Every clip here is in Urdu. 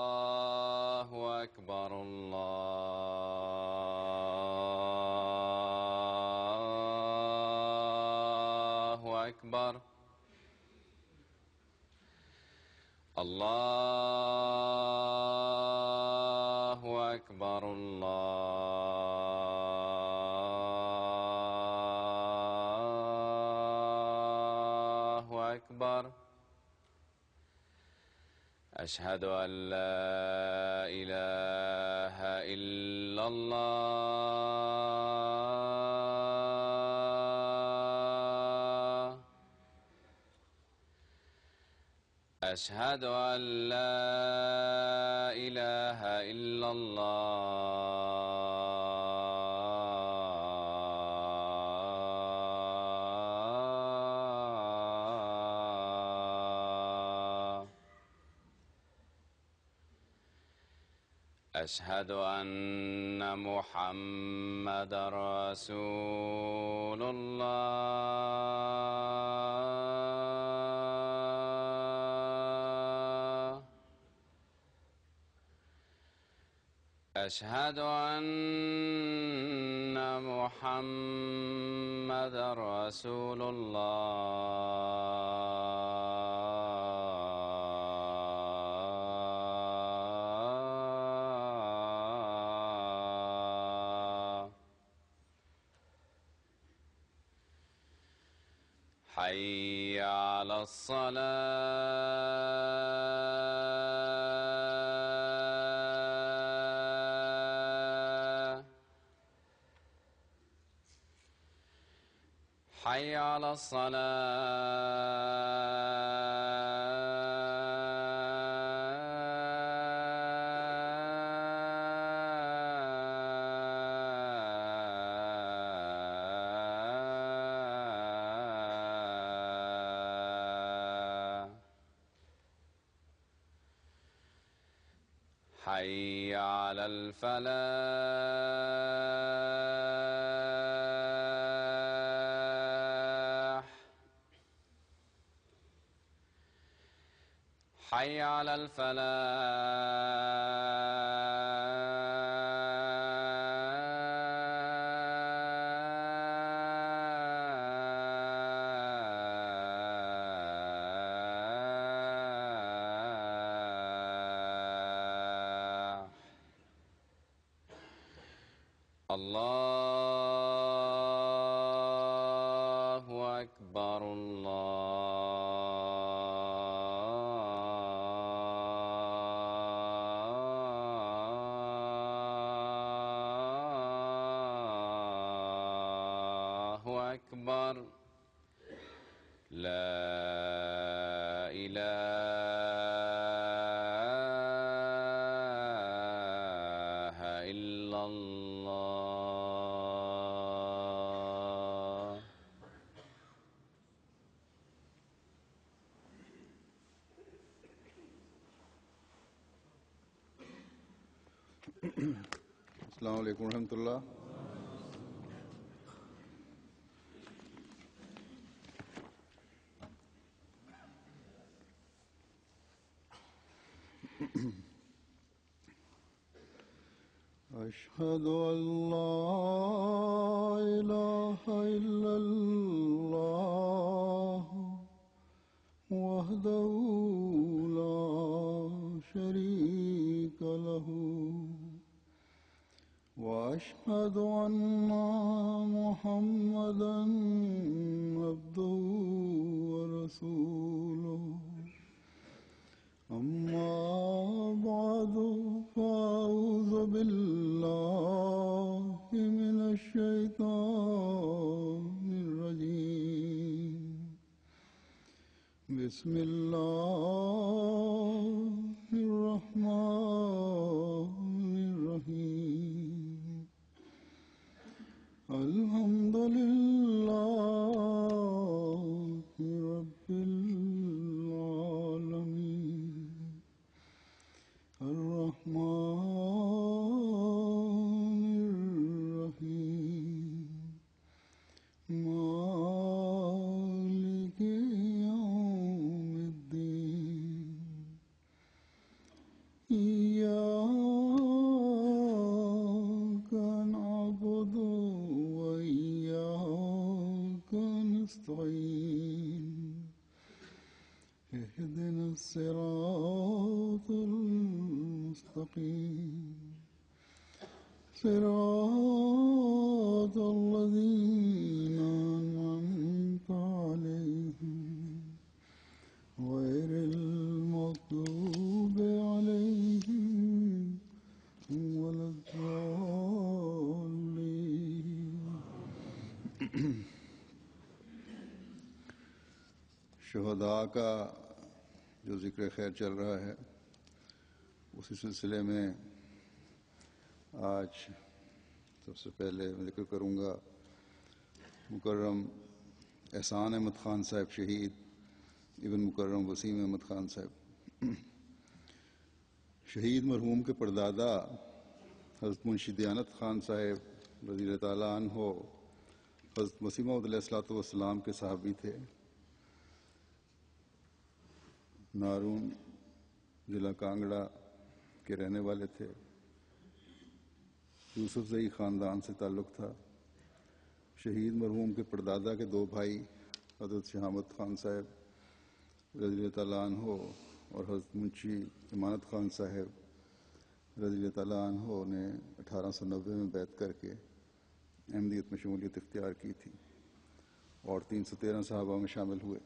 الله أكبر الله أكبر الله أكبر الله أكبر أشهد أن لا إله إلا الله أشهد أن لا إله إلا الله أشهد أن محمدا رسول الله أشهد أن محمدا رسول الله حي على الصلاة حي على الصلاة حي على الفلاح حي على الفلاح الله أكبر الله أكبر لا إله إلا الله السلام عليكم ورحمة الله. أشهد أن لا إله إلا الله وحده لا شريك له وأشهد أن محمدا عبده ورسوله أما بعد فأعوذ بالله من الشيطان الرجيم بسم الله الرحمن الرحيم الحمد لله رب العالمين الرحمن الرحيم مالك يوم الدين نستعين اهدنا الصراط المستقيم صراط الذين أنعمت عليهم غير المغضوب عليهم ولا الضالين. شہداء کا جو ذکر خیر چل رہا ہے اسی سلسلے میں آج سب سے پہلے میں ذکر کروں گا مکرم احسان احمد خان صاحب شہید ابن مکرم وسیم احمد خان صاحب. شہید مرحوم کے پردادا حضرت منشی دیانت خان صاحب رضی اللہ تعالیٰ عنہ حضرت مسیح موعود علیہ الصلوۃ والسلام کے صحابی تھے. نارون ضلع کانگڑا کے رہنے والے تھے. یوسف زئی خاندان سے تعلق تھا. شہید مرحوم کے پردادا کے دو بھائی حضرت شہامت خان صاحب رضی اللہ تعالیٰ عنہ اور حضرت منشی امانت خان صاحب رضی اللہ تعالیٰ عنہ نے 1890 میں بیعت کر کے احمدیت میں شمولیت اختیار کی تھی اور 313 صحابہ میں شامل ہوئے.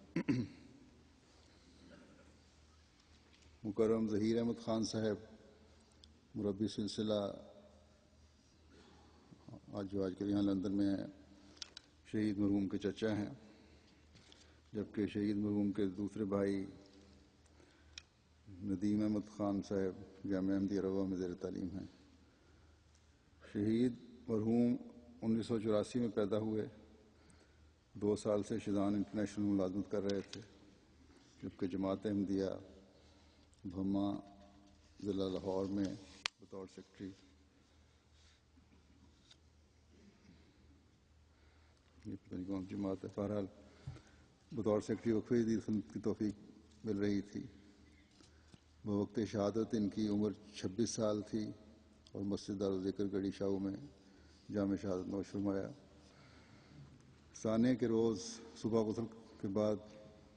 مکرم ظہیر احمد خان صاحب مربی سلسلہ آج کل یہاں لندن میں ہیں، شہید مرحوم کے چچا ہیں، جبکہ شہید مرحوم کے دوسرے بھائی ندیم احمد خان صاحب جامعہ احمدیہ روا میں زیر تعلیم ہیں. شہید مرحوم 1984 میں پیدا ہوئے. 2 سال سے شیزان انٹرنیشنل ملازمت کر رہے تھے، جبکہ جماعت احمدیہ بھما ضلع لاہور میں بطور سیکرٹری یہ پتہ نہیں کون جماعت ہے، بہرحال بطور سیکرٹری وقفے جدید خدمت کی توفیق مل رہی تھی. بوقت شہادت ان کی عمر 26 سال تھی اور مسجد دارالذکر گڑھی شاہو میں جامع شہادت نوش فرمایا. ثانیہ کے روز صبح غسل کے بعد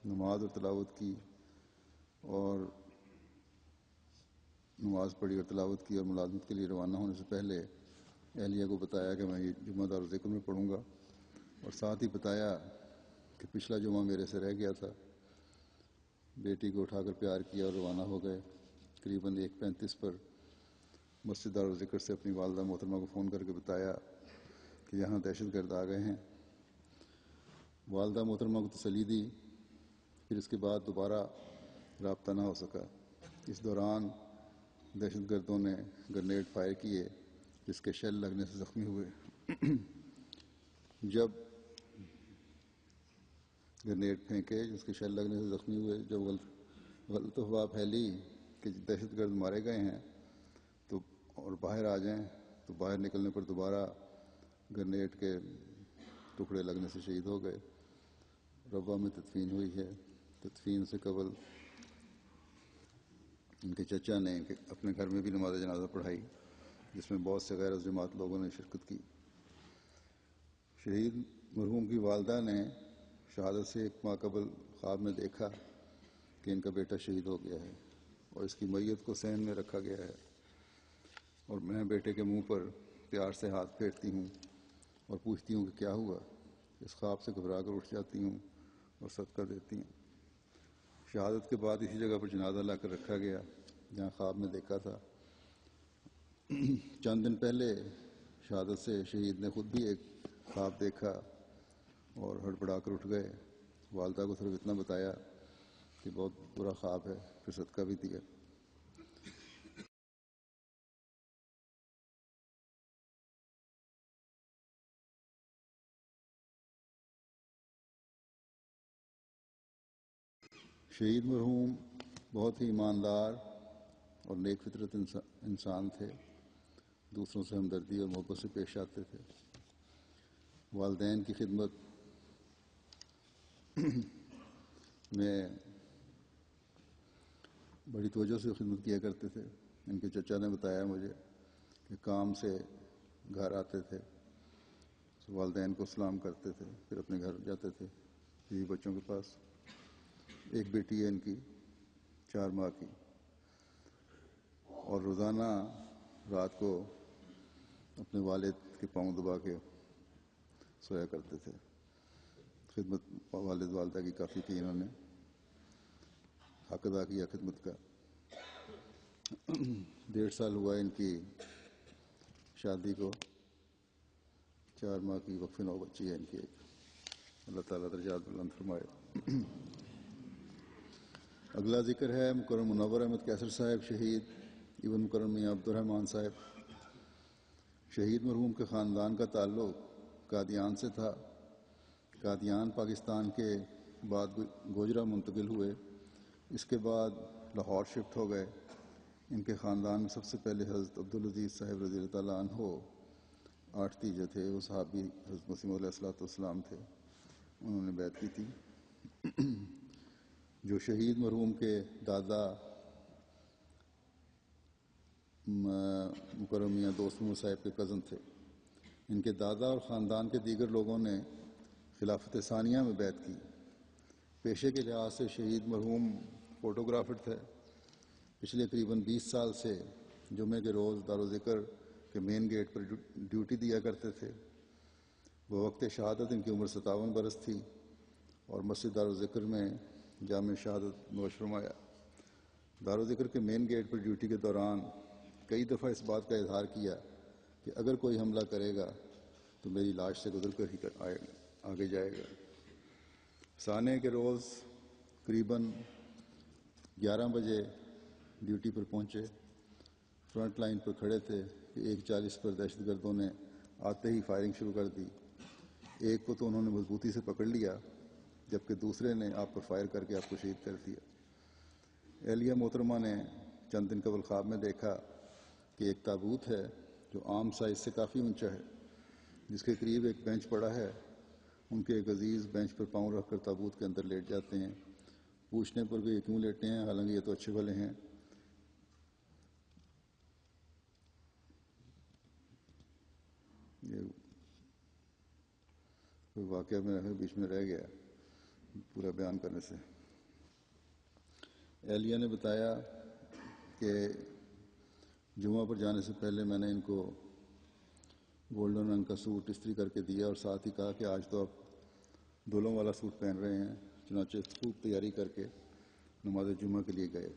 نماز اور تلاوت کی اور نماز پڑھی اور تلاوت کی اور ملازمت کے لیے روانہ ہونے سے پہلے اہلیہ کو بتایا کہ میں یہ جمعہ دارالذکر میں پڑھوں گا، اور ساتھ ہی بتایا کہ پچھلا جمعہ میرے سے رہ گیا تھا. بیٹی کو اٹھا کر پیار کیا اور روانہ ہو گئے. قریباً 1:35 پر مسجد دارالذکر سے اپنی والدہ محترمہ کو فون کر کے بتایا کہ یہاں دہشت گرد آ گئے ہیں. والدہ محترمہ کو تسلی دی. پھر اس کے بعد دوبارہ رابطہ نہ ہو سکا. اس دوران دہشت گردوں نے گرنیڈ فائر کیے جس کے شیل لگنے سے زخمی ہوئے. جب گرنیڈ پھینکے جس کے شیل لگنے سے زخمی ہوئے، جب غلط افواہ پھیلی کہ دہشت گرد مارے گئے ہیں تو اور باہر آ جائیں، تو باہر نکلنے پر دوبارہ گرنیڈ کے ٹکڑے لگنے سے شہید ہو گئے. ربوہ میں تدفین ہوئی ہے. تدفین سے قبل ان کے چچا نے اپنے گھر میں بھی نماز جنازہ پڑھائی جس میں بہت سے غیر از جماعت لوگوں نے شرکت کی. شہید مرحوم کی والدہ نے شہادت سے 1 ماہ قبل خواب میں دیکھا کہ ان کا بیٹا شہید ہو گیا ہے اور اس کی میت کو صحن میں رکھا گیا ہے، اور میں بیٹے کے منہ پر پیار سے ہاتھ پھیرتی ہوں اور پوچھتی ہوں کہ کیا ہوا. اس خواب سے گھبرا کر اٹھ جاتی ہوں اور صدقہ دیتی ہوں. شہادت کے بعد اسی جگہ پر جنازہ لا کر رکھا گیا جہاں خواب میں دیکھا تھا. چند دن پہلے شہادت سے شہید نے خود بھی ایک خواب دیکھا اور ہڑبڑا کر اٹھ گئے. والدہ کو صرف اتنا بتایا کہ بہت برا خواب ہے، پھر صدقہ بھی دیا. شہید مرحوم بہت ہی ایماندار اور نیک فطرت انسان تھے. دوسروں سے ہمدردی اور محبت سے پیش آتے تھے. والدین کی خدمت میں بڑی توجہ سے خدمت کیا کرتے تھے. ان کے چچا نے بتایا مجھے کہ کام سے گھر آتے تھے، والدین کو سلام کرتے تھے، پھر اپنے گھر جاتے تھے. بیوی بچوں کے پاس. ایک بیٹی ہے ان کی 4 ماہ کی، اور روزانہ رات کو اپنے والد کے پاؤں دبا کے سویا کرتے تھے. خدمت والد والدہ کی کافی کی انہوں نے، حق ادا کیا خدمت کا. 1.5 سال ہوا ان کی شادی کو. 4 ماہ کی وقف نو بچی ہے ان کی ایک. اللہ تعالیٰ درجات بلند فرمائے. اگلا ذکر ہے مکرم منور احمد کیسر صاحب شہید ابن مکرم میاں عبدالرحمٰن صاحب. شہید مرحوم کے خاندان کا تعلق قادیان سے تھا. قادیان پاکستان کے بعد گوجرا منتقل ہوئے، اس کے بعد لاہور شفٹ ہو گئے. ان کے خاندان میں سب سے پہلے حضرت عبدالعزیز صاحب رضی اللہ تعالیٰ عنہ آٹھتی جو تھے، وہ صحابی حضرت مسیح علیہ الصلوۃ والسلام تھے، انہوں نے بیعت کی تھی. جو شہید مرحوم کے دادا مکرم میاں دوست محمد صاحب کے کزن تھے. ان کے دادا اور خاندان کے دیگر لوگوں نے خلافت ثانیہ میں بیعت کی. پیشے کے لحاظ سے شہید مرحوم فوٹوگرافر تھے. پچھلے قریباً 20 سال سے جمعے کے روز دارالذکر کے مین گیٹ پر ڈیوٹی دیا کرتے تھے. بوقت شہادت ان کی عمر 57 برس تھی اور مسجد دارالذکر میں جامع شہادت نوش فرمایا. دارالذکر کے مین گیٹ پر ڈیوٹی کے دوران کئی دفعہ اس بات کا اظہار کیا کہ اگر کوئی حملہ کرے گا تو میری لاش سے گزر کر ہی آگے جائے گا. سانے کے روز قریباً 11 بجے ڈیوٹی پر پہنچے. فرنٹ لائن پر کھڑے تھے کہ 1:40 پر دہشت گردوں نے آتے ہی فائرنگ شروع کر دی. ایک کو تو انہوں نے مضبوطی سے پکڑ لیا، جبکہ دوسرے نے آپ پر فائر کر کے آپ کو شہید کر دیا. اہلیہ محترمہ نے چند دن قبل خواب میں دیکھا کہ ایک تابوت ہے جو عام سائز سے کافی اونچا ہے، جس کے قریب ایک بینچ پڑا ہے. ان کے ایک عزیز بینچ پر پاؤں رکھ کر تابوت کے اندر لیٹ جاتے ہیں. پوچھنے پر کہ یہ کیوں لیٹے ہیں، حالانکہ یہ تو اچھے بھلے ہیں. یہ کوئی واقعہ میرے بیچ میں رہ گیا پورا بیان کرنے سے. اہلیہ نے بتایا کہ جمعہ پر جانے سے پہلے میں نے ان کو گولڈن رنگ کا سوٹ استری کر کے دیا اور ساتھ ہی کہا کہ آج تو آپ دولوں والا سوٹ پہن رہے ہیں. چنانچہ خوب تیاری کر کے نماز جمعہ کے لیے گئے.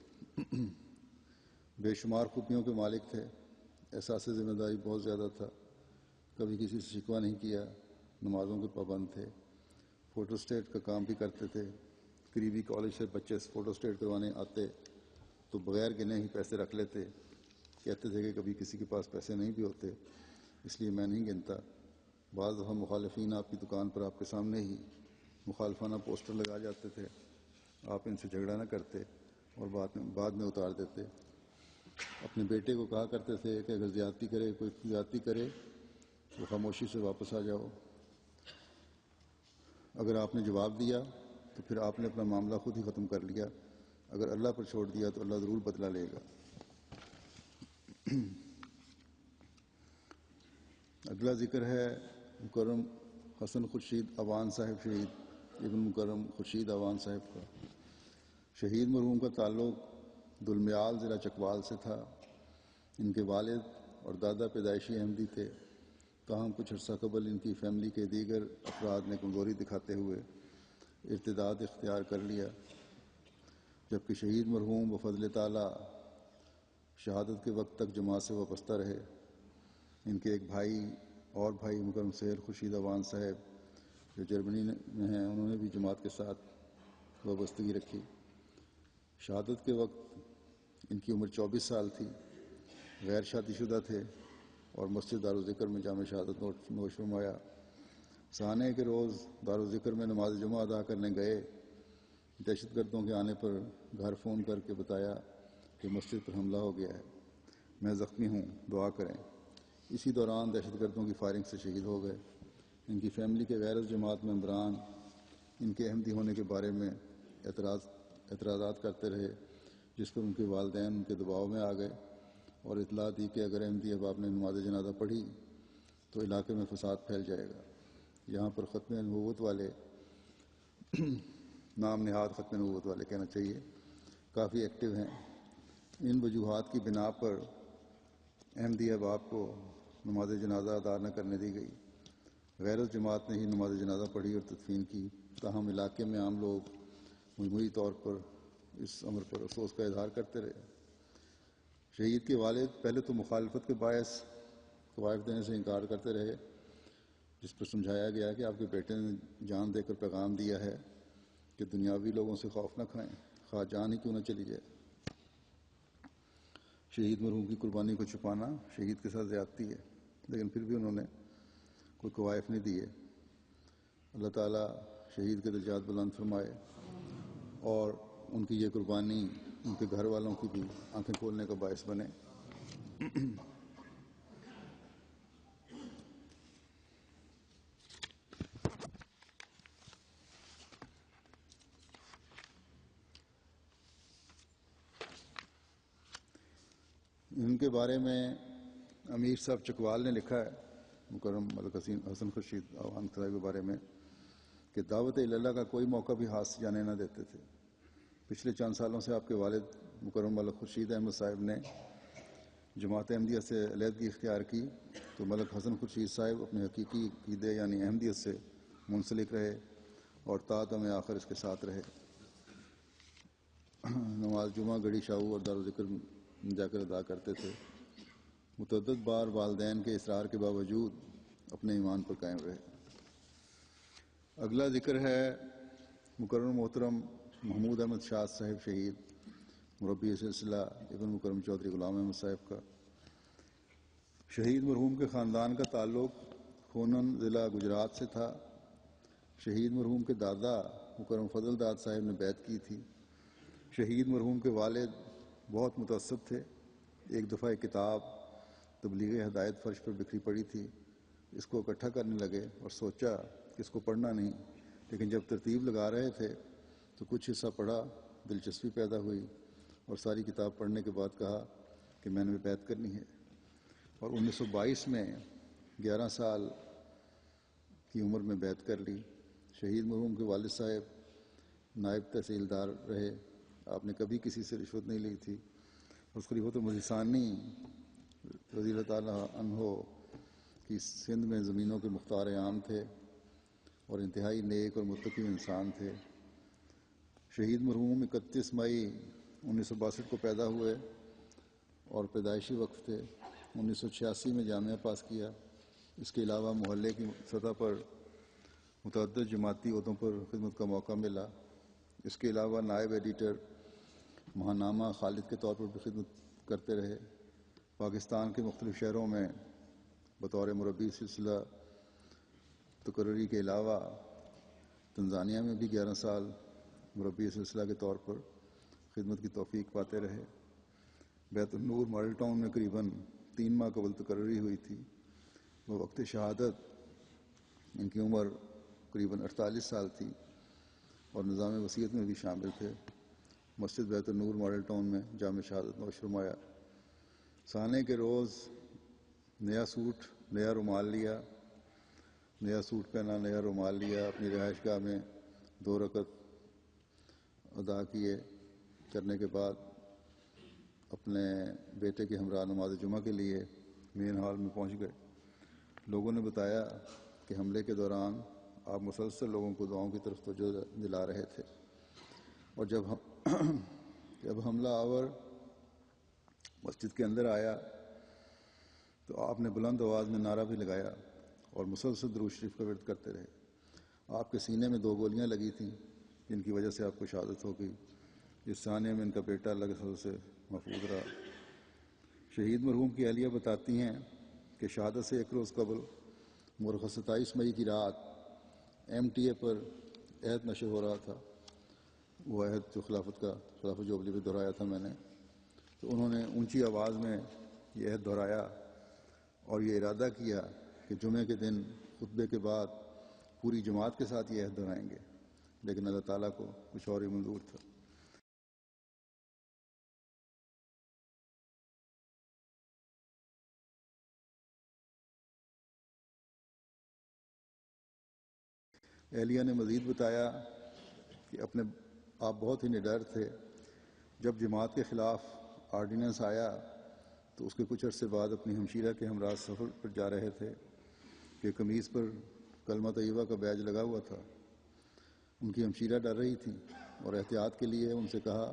بے شمار خوبیوں کے مالک تھے. احساس ذمہ داری بہت زیادہ تھا. کبھی کسی سے شکوہ نہیں کیا. نمازوں کے پابند تھے. فوٹو اسٹیٹ کا کام بھی کرتے تھے. قریبی کالج سے بچے فوٹو اسٹیٹ کروانے آتے تو بغیر گنے ہی پیسے رکھ لیتے. کہتے تھے کہ کبھی کسی کے پاس پیسے نہیں بھی ہوتے، اس لیے میں نہیں گنتا. بعض دفعہ مخالفین آپ کی دکان پر آپ کے سامنے ہی مخالفانہ پوسٹر لگا جاتے تھے. آپ ان سے جھگڑا نہ کرتے اور بعد میں اتار دیتے. اپنے بیٹے کو کہا کرتے تھے کہ اگر کوئی زیادتی کرے تو خاموشی سے واپس آ جاؤ. اگر آپ نے جواب دیا تو پھر آپ نے اپنا معاملہ خود ہی ختم کر لیا. اگر اللہ پر چھوڑ دیا تو اللہ ضرور بدلہ لے گا. اگلا ذکر ہے مکرم حسن خورشید اعوان صاحب شہید ابن مکرم خورشید اعوان صاحب کا. شہید مرحوم کا تعلق دلمیال ضلع چکوال سے تھا. ان کے والد اور دادا پیدائشی احمدی تھے، تاہم کچھ عرصہ قبل ان کی فیملی کے دیگر افراد نے کمزوری دکھاتے ہوئے ارتداد اختیار کر لیا، جبکہ شہید مرحوم بفضل تعالیٰ شہادت کے وقت تک جماعت سے وابستہ رہے. ان کے ایک بھائی مکرم سہیل خورشید اعوان صاحب جو جرمنی میں ہیں، انہوں نے بھی جماعت کے ساتھ وابستگی رکھی. شہادت کے وقت ان کی عمر 24 سال تھی. غیر شادی شدہ تھے اور مسجد دارالذکر میں جامع شہادت نوش فرمایا. سانے کے روز دارالذکر میں نماز جمعہ ادا کرنے گئے. دہشت گردوں کے آنے پر گھر فون کر کے بتایا کہ مسجد پر حملہ ہو گیا ہے، میں زخمی ہوں، دعا کریں. اسی دوران دہشت گردوں کی فائرنگ سے شہید ہو گئے. ان کی فیملی کے غیر جماعت ممبران ان کے احمدی ہونے کے بارے میں اعتراضات کرتے رہے، جس پر ان کے والدین ان کے دباؤ میں آ گئے اور اطلاع دی کہ اگر احمدی احباب نے نماز جنازہ پڑھی تو علاقے میں فساد پھیل جائے گا. یہاں پر ختم نبوت والے نام نہاد ختم نبوت والے کہنا چاہیے، کافی ایکٹیو ہیں۔ ان وجوہات کی بنا پر احمدیہ باپ کو نماز جنازہ ادا نہ کرنے دی گئی۔ غیر الجماعت نے ہی نماز جنازہ پڑھی اور تدفین کی، تاہم علاقے میں عام لوگ مجموعی طور پر اس امر پر افسوس کا اظہار کرتے رہے۔ شہید کے والد پہلے تو مخالفت کے باعث قوائف دینے سے انکار کرتے رہے، جس پر سمجھایا گیا کہ آپ کے بیٹے نے جان دے کر پیغام دیا ہے کہ دنیاوی لوگوں سے خوف نہ کھائیں، خواہ جان ہی کیوں نہ چلی جائے۔ شہید مرحوم کی قربانی کو چھپانا شہید کے ساتھ زیادتی ہے، لیکن پھر بھی انہوں نے کوئی قوائف نہیں دیے۔ اللہ تعالیٰ شہید کے درجات بلند فرمائے اور ان کی یہ قربانی ان کے گھر والوں کی بھی آنکھیں کھولنے کا باعث بنے۔ ان کے بارے میں امیر صاحب چکوال نے لکھا ہے، مکرم ملک حسن خورشید اوان صاحب کے بارے میں، کہ دعوت اللہ کا کوئی موقع بھی ہاتھ سے جانے نہ دیتے تھے۔ پچھلے چند سالوں سے آپ کے والد مکرم ملک خورشید احمد صاحب نے جماعت احمدیہ سے علیحدگی اختیار کی تو ملک حسن خورشید صاحب اپنے حقیقی عقیدے یعنی احمدیت سے منسلک رہے اور تا دم آخر اس کے ساتھ رہے۔ نماز جمعہ گڑی شاہو اور دارالذکر میں جا کر ادا کرتے تھے۔ متعدد بار والدین کے اصرار کے باوجود اپنے ایمان پر قائم رہے۔ اگلا ذکر ہے مکرم محترم محمود احمد شاہ صاحب شہید مربی سلسلہ ابن مکرم چودھری غلام احمد صاحب کا۔ شہید مرحوم کے خاندان کا تعلق خونن ضلع گجرات سے تھا۔ شہید مرحوم کے دادا مکرم فضل داد صاحب نے بیعت کی تھی۔ شہید مرحوم کے والد بہت متعصب تھے۔ ایک دفعہ ایک کتاب تبلیغ ہدایت فرش پر بکھری پڑی تھی، اس کو اکٹھا کرنے لگے اور سوچا کہ اس کو پڑھنا نہیں، لیکن جب ترتیب لگا رہے تھے تو کچھ حصہ پڑھا، دلچسپی پیدا ہوئی اور ساری کتاب پڑھنے کے بعد کہا کہ میں نے بیعت کرنی ہے، اور 1922 میں 11 سال کی عمر میں بیعت کر لی۔ شہید مرحوم کے والد صاحب نائب تحصیلدار رہے۔ آپ نے کبھی کسی سے رشوت نہیں لی تھی۔ اس خلیفۃ المسیح ثانی رضی اللہ تعالیٰ عنہ کی سندھ میں زمینوں کے مختار عام تھے اور انتہائی نیک اور متقی انسان تھے۔ شہید مرحوم 31 مئی 1962 کو پیدا ہوئے اور پیدائشی وقف تھے۔ 1986 میں جامعہ پاس کیا۔ اس کے علاوہ محلے کی سطح پر متعدد جماعتی عہدوں پر خدمت کا موقع ملا۔ اس کے علاوہ نائب ایڈیٹر ماہنامہ خالد کے طور پر بھی خدمت کرتے رہے۔ پاکستان کے مختلف شہروں میں بطور مربی سلسلہ تقرری کے علاوہ تنزانیہ میں بھی 11 سال مربی سلسلہ کے طور پر خدمت کی توفیق پاتے رہے۔ بیت النور ماڈل ٹاؤن میں قریباً 3 ماہ قبل تقرری ہوئی تھی۔ وہ وقت شہادت ان کی عمر قریباً 48 سال تھی اور نظام وصیت میں بھی شامل تھے۔ مسجد بیت النور ماڈل ٹاؤن میں جامع شہادت نوش فرمایا۔ سانے کے روز نیا سوٹ، نیا رومال لیا، نیا سوٹ پہنا، نیا رومال لیا۔ اپنی رہائش گاہ میں 2 رکعت ادا کرنے کے بعد اپنے بیٹے کے ہمراہ نماز جمعہ کے لیے مین ہال میں پہنچ گئے۔ لوگوں نے بتایا کہ حملے کے دوران آپ مسلسل لوگوں کو دعاؤں کی طرف توجہ دلا رہے تھے، اور جب حملہ آور مسجد کے اندر آیا تو آپ نے بلند آواز میں نعرہ بھی لگایا اور مسلسل درود شریف کا ورد کرتے رہے۔ آپ کے سینے میں 2 گولیاں لگی تھیں جن کی وجہ سے آپ کو شہادت ہو گئی۔ اس ثانیے میں ان کا بیٹا اللہ کے فضل سے محفوظ رہا۔ شہید مرحوم کی اہلیہ بتاتی ہیں کہ شہادت سے 1 روز قبل مورخ 27 مئی کی رات MTA پر عہد نشر ہو رہا تھا۔ وہ عہد جو خلافت جوبلی پہ دہرایا تھا میں نے، تو انہوں نے اونچی آواز میں یہ عہد دہرایا اور یہ ارادہ کیا کہ جمعے کے دن خطبے کے بعد پوری جماعت کے ساتھ یہ عہد دہرائیں گے، لیکن اللہ تعالیٰ کو کچھ اور ہی منظور تھا۔ اہلیہ نے مزید بتایا کہ آپ بہت ہی نڈر تھے. جب جماعت کے خلاف آرڈیننس آیا تو اس کے کچھ عرصے بعد اپنی ہمشیرہ کے ہمراہ سفر پر جا رہے تھے کہ قمیص پر کلمہ طیبہ کا بیج لگا ہوا تھا. ان کی ہمشیرہ ڈر رہی تھی اور احتیاط کے لیے ان سے کہا،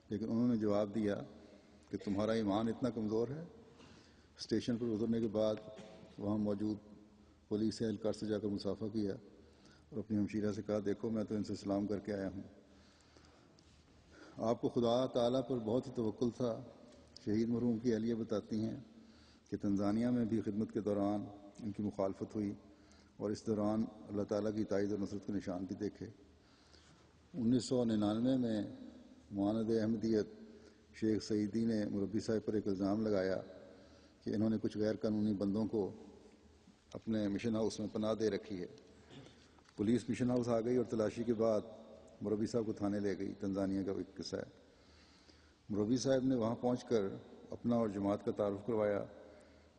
لیکن انہوں نے جواب دیا کہ تمہارا ایمان اتنا کمزور ہے. اسٹیشن پر اترنے کے بعد وہاں موجود پولیس اہلکار سے جا کر مصافحہ کیا اور اپنی ہمشیرہ سے کہا، دیکھو میں تو ان سے سلام کر کے آیا ہوں. آپ کو خدا تعالیٰ پر بہت ہی توکل تھا. شہید مرحوم کی اہلیہ بتاتی ہیں کہ تنزانیہ میں بھی خدمت کے دوران ان کی مخالفت ہوئی اور اس دوران اللہ تعالیٰ کی تائید اور نصرت کے نشان بھی دیکھے. 1999 میں معاند احمدیت شیخ سعیدی نے مربی صاحب پر ایک الزام لگایا کہ انہوں نے کچھ غیر قانونی بندوں کو اپنے مشن ہاؤس میں پناہ دے رکھی ہے. پولیس مشن ہاؤس آ گئی اور تلاشی کے بعد مربی صاحب کو تھانے لے گئی. تنزانیہ کا ایک قصہ ہے. مربی صاحب نے وہاں پہنچ کر اپنا اور جماعت کا تعارف کروایا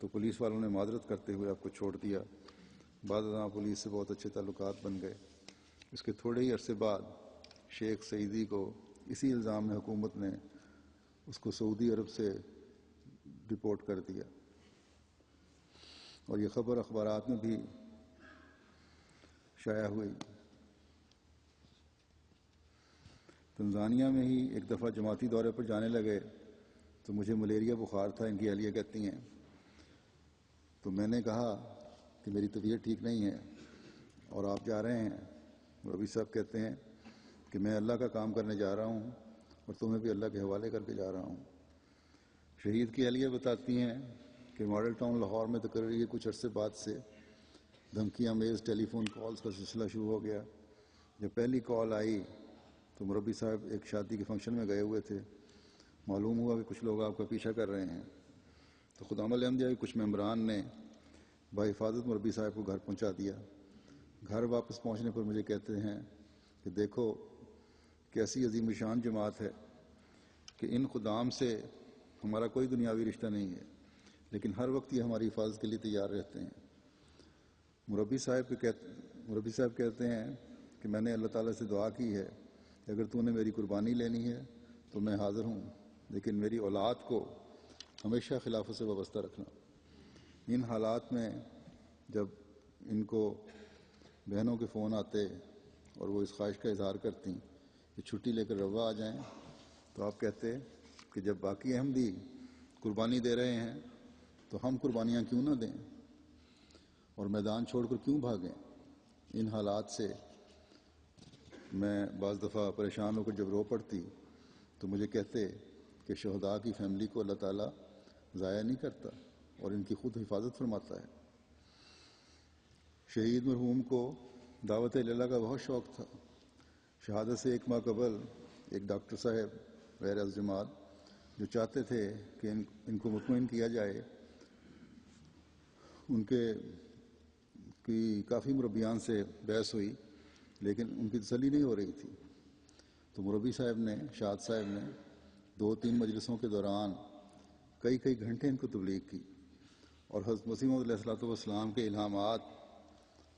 تو پولیس والوں نے معذرت کرتے ہوئے آپ کو چھوڑ دیا. بعد ازاں پولیس سے بہت اچھے تعلقات بن گئے. اس کے تھوڑے ہی عرصے بعد شیخ سعیدی کو اسی الزام میں حکومت نے اس کو سعودی عرب سے ڈپورٹ کر دیا اور یہ خبر اخبارات میں بھی شائع ہوئی. تنزانیہ میں ہی ایک دفعہ جماعتی دورے پر جانے لگے تو مجھے ملیریا بخار تھا. ان کی اہلیہ کہتی ہیں تو میں نے کہا کہ میری طبیعت ٹھیک نہیں ہے اور آپ جا رہے ہیں. ربی صاحب کہتے ہیں کہ میں اللہ کا کام کرنے جا رہا ہوں اور تمہیں بھی اللہ کے حوالے کر کے جا رہا ہوں. شہید کی اہلیہ بتاتی ہیں کہ ماڈل ٹاؤن لاہور میں تقرری کے کچھ عرصے بعد سے دھمکی آمیز ٹیلی فون کالز کا سلسلہ شروع ہو گیا. جب پہلی کال آئی تو مربی صاحب ایک شادی کے فنکشن میں گئے ہوئے تھے. معلوم ہوا کہ کچھ لوگ آپ کا پیچھا کر رہے ہیں تو خدام الحمدیہ کے کچھ ممبران نے بحفاظت مربی صاحب کو گھر پہنچا دیا. گھر واپس پہنچنے پر مجھے کہتے ہیں کہ دیکھو کیسی عظیم شان جماعت ہے کہ ان خدام سے ہمارا کوئی دنیاوی رشتہ نہیں ہے لیکن ہر وقت یہ ہماری حفاظت کے لیے تیار رہتے ہیں. مربی صاحب کہتے ہیں کہ میں نے اللہ تعالیٰ سے دعا کی ہے کہ اگر تو نے میری قربانی لینی ہے تو میں حاضر ہوں، لیکن میری اولاد کو ہمیشہ خلافت سے وابستہ رکھنا. ان حالات میں جب ان کو بہنوں کے فون آتے اور وہ اس خواہش کا اظہار کرتی کہ چھٹی لے کر روا آ جائیں تو آپ کہتے کہ جب باقی احمدی قربانی دے رہے ہیں تو ہم قربانیاں کیوں نہ دیں اور میدان چھوڑ کر کیوں بھاگیں. ان حالات سے میں بعض دفعہ پریشان ہو کر جب رو پڑتی تو مجھے کہتے کہ شہداء کی فیملی کو اللہ تعالیٰ ضائع نہیں کرتا اور ان کی خود حفاظت فرماتا ہے. شہید مرحوم کو دعوت اللہ کا بہت شوق تھا. شہادت سے ایک ماہ قبل ایک ڈاکٹر صاحب غیر از جماعت جو چاہتے تھے کہ ان کو مطمئن کیا جائے، ان کے کی کافی مربیان سے بحث ہوئی لیکن ان کی تسلی نہیں ہو رہی تھی. تو مربی صاحب نے شاد صاحب نے 2-3 مجلسوں کے دوران کئی گھنٹے ان کو تبلیغ کی اور حضرت مسیح موعود علیہ السلام کے الہامات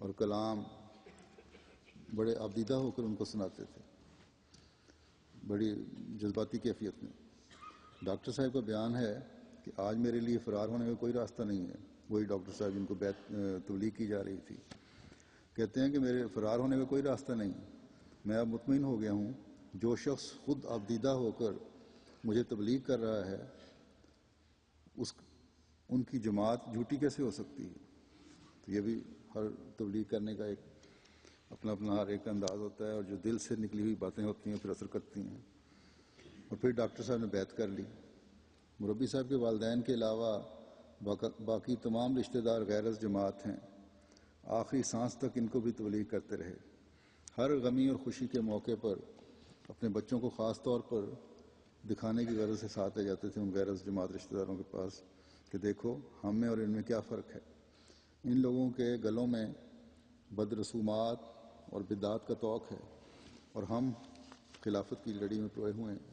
اور کلام بڑے آبدیدہ ہو کر ان کو سناتے تھے، بڑی جذباتی کیفیت میں. ڈاکٹر صاحب کا بیان ہے کہ آج میرے لیے فرار ہونے کا کوئی راستہ نہیں ہے. وہی ڈاکٹر صاحب جن کو تبلیغ کی جا رہی تھی کہتے ہیں کہ میرے فرار ہونے کا کوئی راستہ نہیں، میں اب مطمئن ہو گیا ہوں. جو شخص خود آبدیدہ ہو کر مجھے تبلیغ کر رہا ہے ان کی جماعت جھوٹی کیسے ہو سکتی ہے. تو یہ بھی ہر تبلیغ کرنے کا ایک اپنا ہر ایک انداز ہوتا ہے اور جو دل سے نکلی ہوئی باتیں ہوتی ہیں پھر اثر کرتی ہیں. اور پھر ڈاکٹر صاحب نے بیعت کر لی. مربی صاحب کے والدین کے علاوہ باقی تمام رشتہ دار غیر از جماعت ہیں. آخری سانس تک ان کو بھی تبلیغ کرتے رہے. ہر غمی اور خوشی کے موقع پر اپنے بچوں کو خاص طور پر دکھانے کی غرض سے ساتھ لے جاتے تھے ان غیر از جماعت رشتہ داروں کے پاس کہ دیکھو ہم میں اور ان میں کیا فرق ہے. ان لوگوں کے گلوں میں بد رسومات اور بدعات کا توق ہے اور ہم خلافت کی لڑی میں پروئے ہوئے ہیں.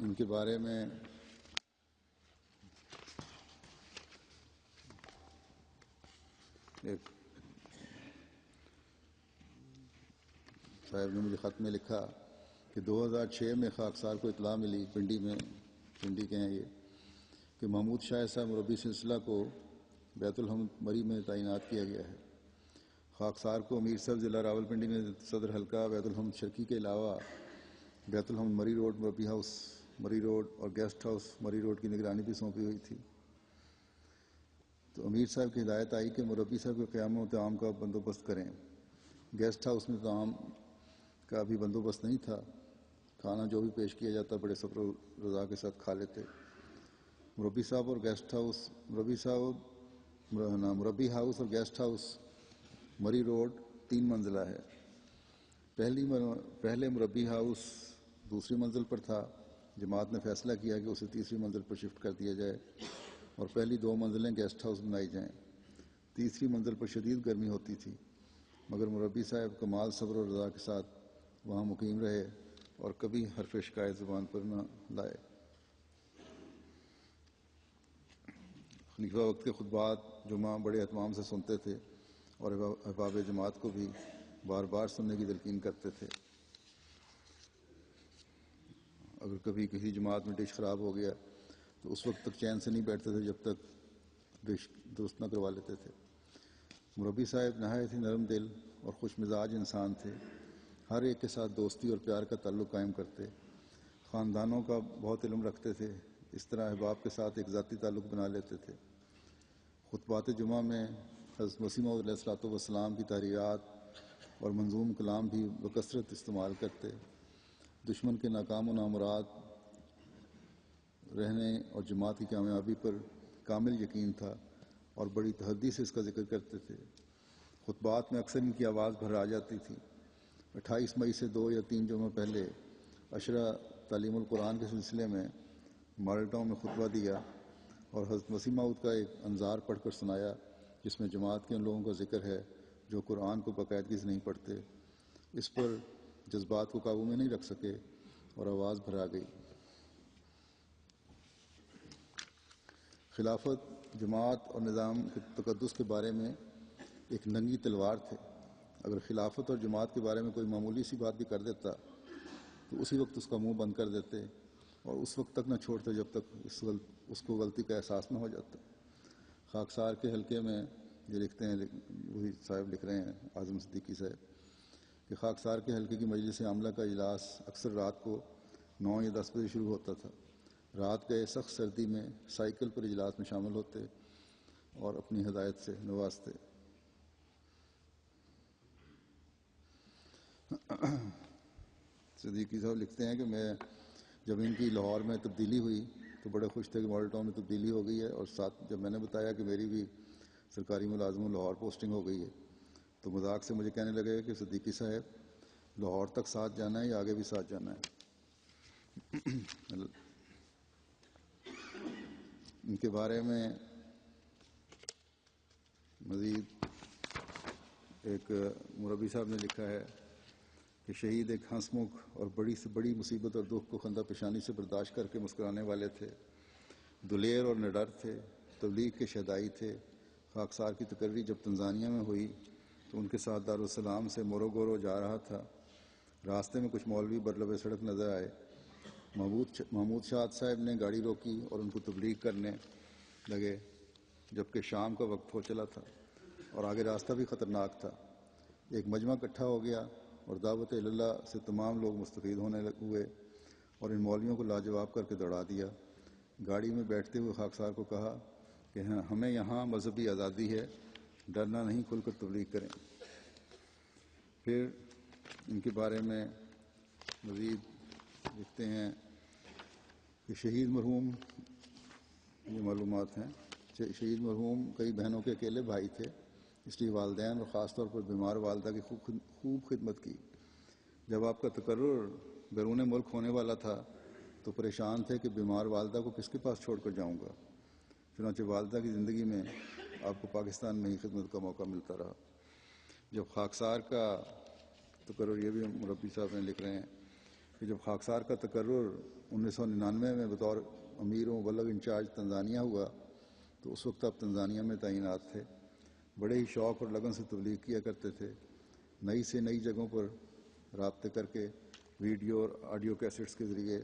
ان کے بارے میں ایک صاحب نے مجھے خط میں لکھا کہ 2006 میں خاکسار کو اطلاع ملی، پنڈی کے ہیں یہ، کہ محمود شاہ صاحب مربی سلسلہ کو بیت الحمد مری میں تعینات کیا گیا ہے۔ خاکسار کو امیر صاحب ضلع راولپنڈی میں صدر حلقہ بیت الحمد شرکی کے علاوہ بیت الحمد مری روڈ، مربی ہاؤس مری روڈ اور گیسٹ ہاؤس مری روڈ کی نگرانی بھی سونپی ہوئی تھی۔ تو امیر صاحب کی ہدایت آئی کہ مربی صاحب کے قیام و طعام کا بندوبست کریں۔ گیسٹ ہاؤس میں طعام کا بھی بندوبست نہیں تھا، کھانا جو بھی پیش کیا جاتا بڑے صبر و رضا کے ساتھ کھا لیتے۔ مربی صاحب اور گیسٹ ہاؤس مربی ہاؤس اور گیسٹ ہاؤس مری روڈ 3 منزلہ ہے۔ پہلے مربی ہاؤس دوسری منزل پر تھا، جماعت نے فیصلہ کیا کہ اسے تیسری منزل پر شفٹ کر دیا جائے اور پہلی 2 منزلیں گیسٹ ہاؤس بنائی جائیں۔ تیسری منزل پر شدید گرمی ہوتی تھی، مگر مربی صاحب کمال صبر و رضا کے ساتھ وہاں مقیم رہے اور کبھی حرف شکایت زبان پر نہ لائے۔ خلیفہ وقت کے خطبات جمعہ بڑے اہتمام سے سنتے تھے اور احباب جماعت کو بھی بار بار سننے کی تلقین کرتے تھے۔ اگر کبھی کسی جماعت میں ڈش خراب ہو گیا تو اس وقت تک چین سے نہیں بیٹھتے تھے جب تک ڈش درست نہ کروا لیتے تھے۔ مربی صاحب نہایت ہی نرم دل اور خوش مزاج انسان تھے، ہر ایک کے ساتھ دوستی اور پیار کا تعلق قائم کرتے، خاندانوں کا بہت علم رکھتے تھے، اس طرح احباب کے ساتھ ایک ذاتی تعلق بنا لیتے تھے۔ خطبات جمعہ میں حضرت مسیح موعود علیہ الصلوۃ والسلام کی تحریرات اور منظوم کلام بھی بکثرت استعمال کرتے۔ دشمن کے ناکام و نامراد رہنے اور جماعت کی کامیابی پر کامل یقین تھا اور بڑی تحدی سے اس کا ذکر کرتے تھے۔ خطبات میں اکثر ان کی آواز بھر آ جاتی تھی۔ 28 مئی سے 2 یا 3 جمعہ پہلے عشرہ تعلیم القرآن کے سلسلے میں ماڈل ٹاؤن میں خطبہ دیا اور حضرت مسیح موعود کا ایک انظار پڑھ کر سنایا، جس میں جماعت کے ان لوگوں کا ذکر ہے جو قرآن کو باقاعدگی سے نہیں پڑھتے۔ اس پر جذبات کو قابو میں نہیں رکھ سکے اور آواز بھر آ گئی۔ خلافت، جماعت اور نظام کے تقدس کے بارے میں ایک ننگی تلوار تھے۔ اگر خلافت اور جماعت کے بارے میں کوئی معمولی سی بات بھی کر دیتا تو اسی وقت اس کا منہ بند کر دیتے اور اس وقت تک نہ چھوڑتے جب تک اس کو غلطی کا احساس نہ ہو جاتا۔ خاکسار کے حلقے میں یہ لکھتے ہیں، وہی صاحب لکھ رہے ہیں، اعظم صدیقی صاحب، کہ خاکسار کے حلقے کی مجلس عاملہ کا اجلاس اکثر رات کو 9 یا 10 بجے شروع ہوتا تھا۔ رات گئے سخت سردی میں سائیکل پر اجلاس میں شامل ہوتے اور اپنی ہدایت سے نوازتے۔ صدیقی صاحب لکھتے ہیں کہ جب ان کی لاہور میں تبدیلی ہوئی تو بڑے خوش تھے کہ ماڈل ٹاؤن میں تبدیلی ہو گئی ہے، اور ساتھ جب میں نے بتایا کہ میری بھی سرکاری ملازم لاہور پوسٹنگ ہو گئی ہے تو مذاق سے مجھے کہنے لگے کہ صدیقی صاحب لاہور تک ساتھ جانا ہے یا آگے بھی ساتھ جانا ہے۔ ان کے بارے میں مزید ایک مربی صاحب نے لکھا ہے کہ شہید ایک ہنس مکھ اور بڑی سے بڑی مصیبت اور دکھ کو خندہ پیشانی سے برداشت کر کے مسکرانے والے تھے، دلیر اور نڈر تھے، تبلیغ کے شہدائی تھے۔ خاکسار کی تقرری جب تنزانیہ میں ہوئی تو ان کے ساتھ دارالسلام سے موروگورو جا رہا تھا۔ راستے میں کچھ مولوی برلب سڑک نظر آئے۔ محمود شاد صاحب نے گاڑی روکی اور ان کو تبلیغ کرنے لگے، جبکہ شام کا وقت ہو چلا تھا اور آگے راستہ بھی خطرناک تھا۔ ایک مجمع اکٹھا ہو گیا اور دعوت اللہ سے تمام لوگ مستفید ہونے ہوئے اور ان مولویوں کو لاجواب کر کے دوڑا دیا۔ گاڑی میں بیٹھتے ہوئے خاکسار کو کہا کہ ہمیں یہاں مذہبی آزادی ہے، ڈرنا نہیں، کھل کر تبلیغ کریں۔ پھر ان کے بارے میں مزید لکھتے ہیں کہ شہید مرحوم، یہ معلومات ہیں، شہید مرحوم کئی بہنوں کے اکیلے بھائی تھے، اس لیے والدین اور خاص طور پر بیمار والدہ کی خوب خدمت کی۔ جب آپ کا تقرر بیرون ملک ہونے والا تھا تو پریشان تھے کہ بیمار والدہ کو کس کے پاس چھوڑ کر جاؤں گا، چنانچہ والدہ کی زندگی میں آپ کو پاکستان میں ہی خدمت کا موقع ملتا رہا۔ جب خاکسار کا تقرر، یہ بھی مربی صاحب نے لکھ رہے ہیں کہ جب خاکسار کا تقرر 1999 میں بطور امیر و مبلغ انچارج تنزانیہ ہوا تو اس وقت آپ تنزانیہ میں تعینات تھے۔ بڑے ہی شوق اور لگن سے تبلیغ کیا کرتے تھے. نئی سے نئی جگہوں پر رابطے کر کے ویڈیو اور آڈیو کیسٹس کے ذریعے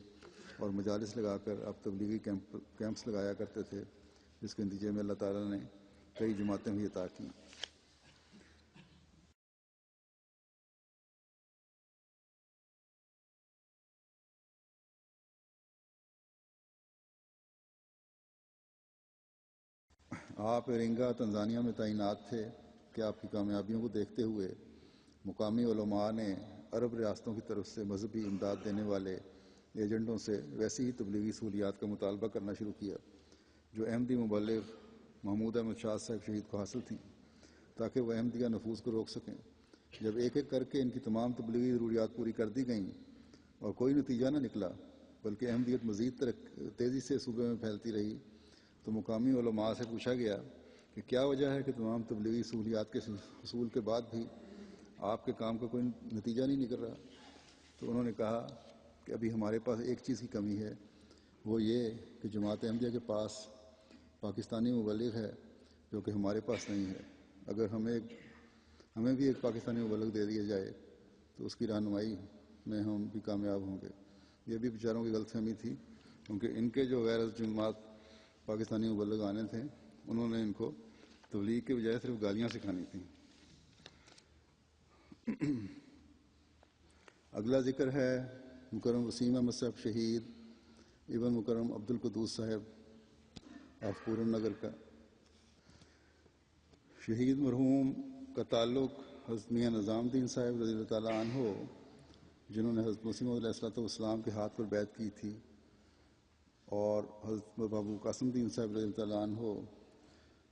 اور مجالس لگا کر اب تبلیغی کیمپس لگایا کرتے تھے، جس کے نتیجے میں اللہ تعالیٰ نے کئی جماعتیں بھی عطا کیں. آپ ارنگا تنزانیہ میں تعینات تھے کہ آپ کی کامیابیوں کو دیکھتے ہوئے مقامی علماء نے عرب ریاستوں کی طرف سے مذہبی امداد دینے والے ایجنٹوں سے ویسی ہی تبلیغی سہولیات کا مطالبہ کرنا شروع کیا جو احمدی مبلغ محمود احمد شاہ صاحب شہید کو حاصل تھیں، تاکہ وہ احمدیہ نفوذ کو روک سکیں. جب ایک ایک کر کے ان کی تمام تبلیغی ضروریات پوری کر دی گئیں اور کوئی نتیجہ نہ نکلا بلکہ احمدیت مزید تیزی سے صوبے میں پھیلتی رہی، تو مقامی علماء سے پوچھا گیا کہ کیا وجہ ہے کہ تمام تبلیغی سہولیات کے حصول کے بعد بھی آپ کے کام کا کوئی نتیجہ نہیں نکل رہا. تو انہوں نے کہا کہ ابھی ہمارے پاس ایک چیز کی کمی ہے، وہ یہ کہ جماعت احمدیہ کے پاس پاکستانی مبلغ ہے جو کہ ہمارے پاس نہیں ہے. اگر ہمیں بھی ایک پاکستانی مبلغ دے دیا جائے تو اس کی رہنمائی میں ہم بھی کامیاب ہوں گے. یہ بھی بیچاروں کی غلط فہمی تھی، کیونکہ ان کے جو غیر جماعت پاکستانی مبلغ آنے تھے انہوں نے ان کو تبلیغ کے بجائے صرف گالیاں سکھانی تھیں. اگلا ذکر ہے مکرم وسیم احمد صاحب شہید ابن مکرم عبد القدوس صاحب آف پورن نگر کا. شہید مرحوم کا تعلق حضرت میاں نظام الدین صاحب رضی اللہ تعالیٰ عنہ، جنہوں نے حضرت مسیح موعود علیہ السلام کے ہاتھ پر بیعت کی تھی، اور حضرت بابو قاسم الدین صاحب رضی اللہ تعالیٰ عنہ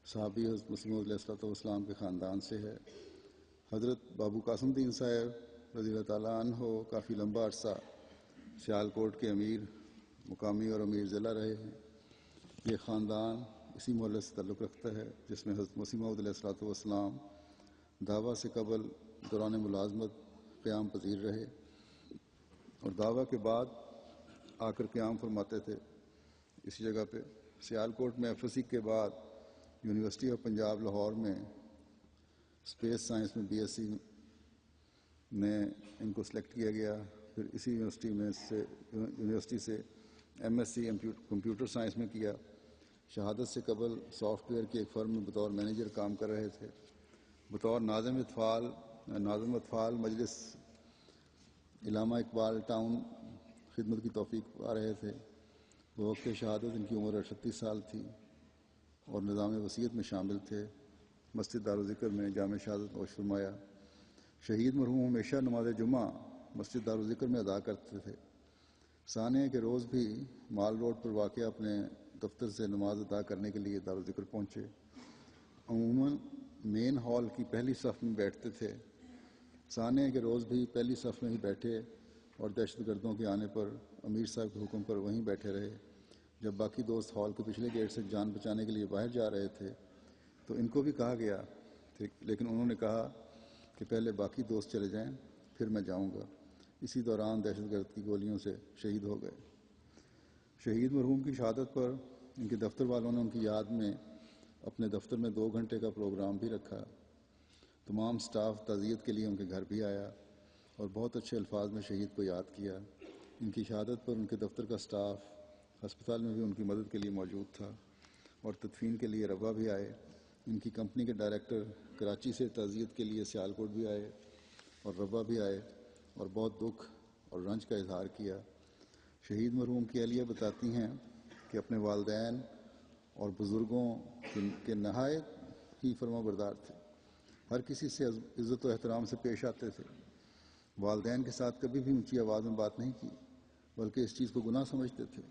صحابی حضرت مسیح موعود علیہ السلام کے خاندان سے ہے. حضرت بابو قاسم الدین صاحب رضی اللہ تعالیٰ عنہ کافی لمبا عرصہ سیالکوٹ کے امیر مقامی اور امیر ضلع رہے ہیں. یہ خاندان اسی محلے سے تعلق رکھتا ہے جس میں حضرت مسیح موعود علیہ السلام دعویٰ سے قبل دوران ملازمت قیام پذیر رہے اور دعویٰ کے بعد آ کر قیام فرماتے تھے اسی جگہ پہ. سیالکوٹ میں ایف ایس سی کے بعد یونیورسٹی آف پنجاب لاہور میں اسپیس سائنس میں بی ایس سی میں ان کو سلیکٹ کیا گیا. پھر اسی یونیورسٹی سے M S C computer science میں کیا. شہادت سے قبل سافٹ ویئر کی ایک فرم میں بطور مینیجر کام کر رہے تھے. بطور ناظم اطفال مجلس علامہ اقبال ٹاؤن خدمت کی توفیق پا رہے تھے. بوقت شہادت ان کی عمر 38 سال تھی اور نظام وصیت میں شامل تھے. مسجد دارالذکر میں جامع شہادت نوش فرمایا. شہید مرحوم ہمیشہ نماز جمعہ مسجد دارالذکر میں ادا کرتے تھے. ثانیہ کے روز بھی مال روڈ پر واقع اپنے دفتر سے نماز ادا کرنے کے لیے دارالذکر پہنچے. عموماً مین ہال کی پہلی صف میں بیٹھتے تھے. ثانیہ کے روز بھی پہلی صف میں ہی بیٹھے اور دہشت گردوں کے آنے پر امیر صاحب کے حکم پر وہیں بیٹھے رہے. جب باقی دوست ہال کے پچھلے گیٹ سے جان بچانے کے لیے باہر جا رہے تھے تو ان کو بھی کہا گیا، لیکن انہوں نے کہا کہ پہلے باقی دوست چلے جائیں پھر میں جاؤں گا. اسی دوران دہشت گرد کی گولیوں سے شہید ہو گئے. شہید مرحوم کی شہادت پر ان کے دفتر والوں نے ان کی یاد میں اپنے دفتر میں 2 گھنٹے کا پروگرام بھی رکھا. تمام سٹاف تعزیت کے لیے ان کے گھر بھی آیا اور بہت اچھے الفاظ میں شہید کو یاد کیا. ان کی شہادت پر ان کے دفتر کا سٹاف ہسپتال میں بھی ان کی مدد کے لیے موجود تھا اور تدفین کے لیے روا بھی آئے. ان کی کمپنی کے ڈائریکٹر کراچی سے تعزیت کے لیے سیالکوٹ بھی آئے اور روا بھی آئے اور بہت دکھ اور رنج کا اظہار کیا. شہید مرحوم کی اہلیہ بتاتی ہیں کہ اپنے والدین اور بزرگوں کے نہایت ہی فرما بردار تھے. ہر کسی سے عزت و احترام سے پیش آتے تھے. والدین کے ساتھ کبھی بھی اونچی آواز میں بات نہیں کی بلکہ اس چیز کو گناہ سمجھتے تھے.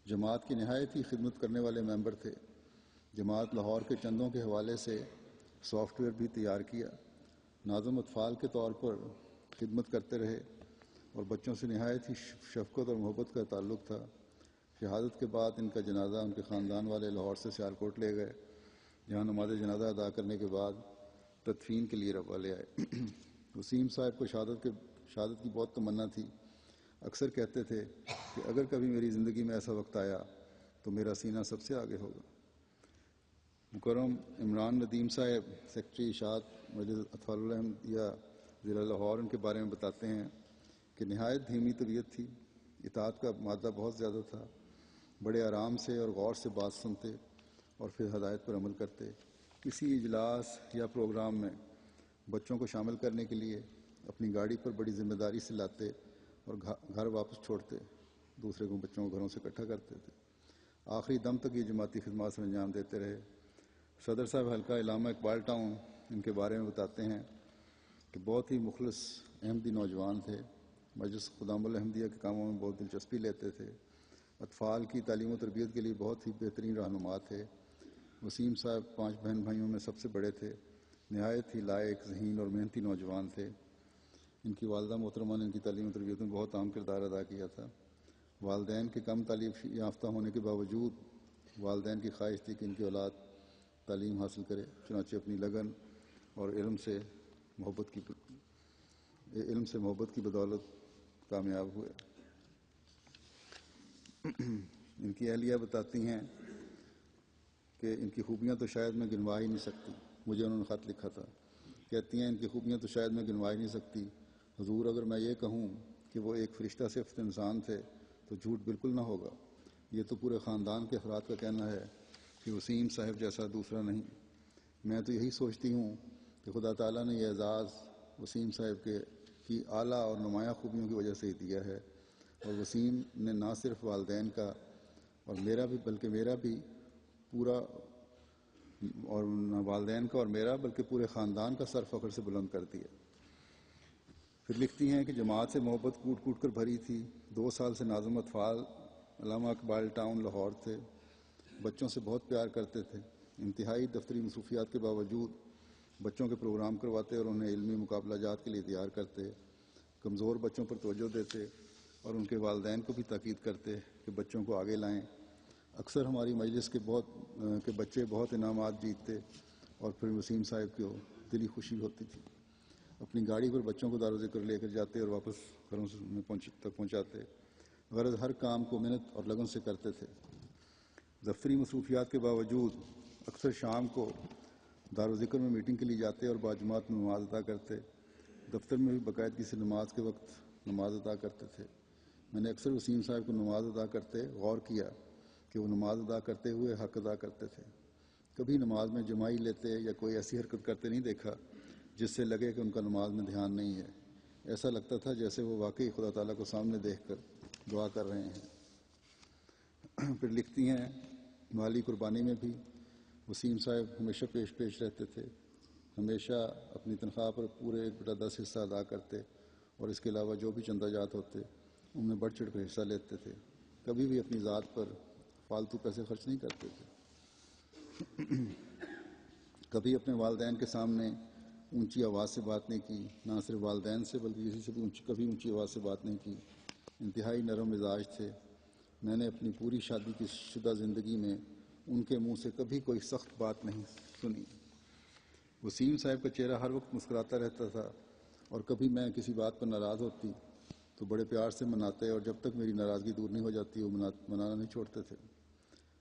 جماعت کی نہایت ہی خدمت کرنے والے ممبر تھے. جماعت لاہور کے چندوں کے حوالے سے سافٹ ویئر بھی تیار کیا. ناظم اطفال کے طور پر خدمت کرتے رہے اور بچوں سے نہایت ہی شفقت اور محبت کا تعلق تھا. شہادت کے بعد ان کا جنازہ ان کے خاندان والے لاہور سے سیالکوٹ لے گئے، جہاں نماز جنازہ ادا کرنے کے بعد تدفین کے لیے روا لے آئے. وسیم صاحب کو شہادت کی بہت تمنا تھی. اکثر کہتے تھے کہ اگر کبھی میری زندگی میں ایسا وقت آیا تو میرا سینہ سب سے آگے ہوگا. مکرم عمران ندیم صاحب سیکرٹری اشاعت مجلس اطفال الاحمدیہ ضلع لاہور ان کے بارے میں بتاتے ہیں کہ نہایت دھیمی طبیعت تھی، اطاعت کا مادہ بہت زیادہ تھا، بڑے آرام سے اور غور سے بات سنتے اور پھر ہدایت پر عمل کرتے۔ کسی اجلاس یا پروگرام میں بچوں کو شامل کرنے کے لیے اپنی گاڑی پر بڑی ذمہ داری سے لاتے اور گھر واپس چھوڑتے، دوسرے کو بچوں کو گھروں سے اکٹھا کرتے تھے۔ آخری دم تک یہ جماعتی خدمات سے انجام دیتے رہے۔ صدر صاحب حلقہ علامہ اقبال ٹاؤن ان کے بارے میں بتاتے ہیں کہ بہت ہی مخلص احمدی نوجوان تھے، مجلس خدام الاحمدیہ کے کاموں میں بہت دلچسپی لیتے تھے، اطفال کی تعلیم و تربیت کے لیے بہت ہی بہترین رہنما تھے۔ وسیم صاحب 5 بہن بھائیوں میں سب سے بڑے تھے، نہایت ہی لائق، ذہین اور محنتی نوجوان تھے۔ ان کی والدہ محترمہ نے ان کی تعلیم و تربیت میں بہت اہم کردار ادا کیا تھا۔ والدین کے کم تعلیم یافتہ ہونے کے باوجود والدین کی خواہش تھی کہ ان کی اولاد تعلیم حاصل کرے، چنانچہ اپنی لگن اور علم سے محبت کی بدولت کامیاب ہوئے۔ ان کی اہلیہ بتاتی ہیں کہ ان کی خوبیاں تو شاید میں گنوا ہی نہیں سکتی۔ مجھے انہوں نے خط لکھا تھا، کہتی ہیں ان کی خوبیاں تو شاید میں گنوا ہی نہیں سکتی حضور، اگر میں یہ کہوں کہ وہ ایک فرشتہ صفت انسان تھے تو جھوٹ بالکل نہ ہوگا۔ یہ تو پورے خاندان کے افراد کا کہنا ہے کہ وسیم صاحب جیسا دوسرا نہیں۔ میں تو یہی سوچتی ہوں کہ خدا تعالیٰ نے یہ اعزاز وسیم صاحب کی اعلیٰ اور نمایاں خوبیوں کی وجہ سے ہی دیا ہے، اور وسیم نے نہ صرف والدین کا اور میرا بلکہ پورے خاندان کا سر فخر سے بلند کر دیا۔ پھر لکھتی ہیں کہ جماعت سے محبت کوٹ کوٹ کر بھری تھی۔ 2 سال سے ناظم اطفال علامہ اقبال ٹاؤن لاہور تھے، بچوں سے بہت پیار کرتے تھے۔ انتہائی دفتری مصروفیات کے باوجود بچوں کے پروگرام کرواتے اور انہیں علمی مقابلہ جات کے لیے تیار کرتے، کمزور بچوں پر توجہ دیتے اور ان کے والدین کو بھی تاکید کرتے کہ بچوں کو آگے لائیں۔ اکثر ہماری مجلس کے بچے بہت انعامات جیتتے اور پھر وسیم صاحب کو دلی خوشی ہوتی تھی۔ اپنی گاڑی پر بچوں کو دار و ذکر لے کر جاتے اور واپس گھروں تک پہنچاتے۔ غرض ہر کام کو محنت اور لگن سے کرتے تھے۔ دفتری مصروفیات کے باوجود اکثر شام کو دار و ذکر میں میٹنگ کے لیے جاتے اور باجماعت میں نماز ادا کرتے۔ دفتر میں بھی باقاعدگی سے نماز کے وقت نماز ادا کرتے تھے۔ میں نے اکثر وسیم صاحب کو نماز ادا کرتے غور کیا کہ وہ نماز ادا کرتے ہوئے حق ادا کرتے تھے۔ کبھی نماز میں جمائی لیتے یا کوئی ایسی حرکت کرتے نہیں دیکھا جس سے لگے کہ ان کا نماز میں دھیان نہیں ہے۔ ایسا لگتا تھا جیسے وہ واقعی خدا تعالیٰ کو سامنے دیکھ کر دعا کر رہے ہیں۔ پھر لکھتی ہیں مالی قربانی میں بھی وسیم صاحب ہمیشہ پیش رہتے تھے، ہمیشہ اپنی تنخواہ پر پورے 1/10 حصہ ادا کرتے اور اس کے علاوہ جو بھی چندہ جات ہوتے ان میں بڑھ چڑھ کر حصہ لیتے تھے۔ کبھی بھی اپنی ذات پر فالتو پیسے خرچ نہیں کرتے تھے۔ کبھی اپنے والدین کے سامنے اونچی آواز سے بات نہیں کی، نہ صرف والدین سے بلکہ کسی سے بھی کبھی اونچی آواز سے بات نہیں کی۔ انتہائی نرم مزاج تھے۔ میں نے اپنی پوری شادی کی شدہ زندگی میں ان کے منہ سے کبھی کوئی سخت بات نہیں سنی۔ وسیم صاحب کا چہرہ ہر وقت مسکراتا رہتا تھا، اور کبھی میں کسی بات پر ناراض ہوتی تو بڑے پیار سے مناتے، اور جب تک میری ناراضگی دور نہیں ہو جاتی وہ منانا نہیں چھوڑتے تھے۔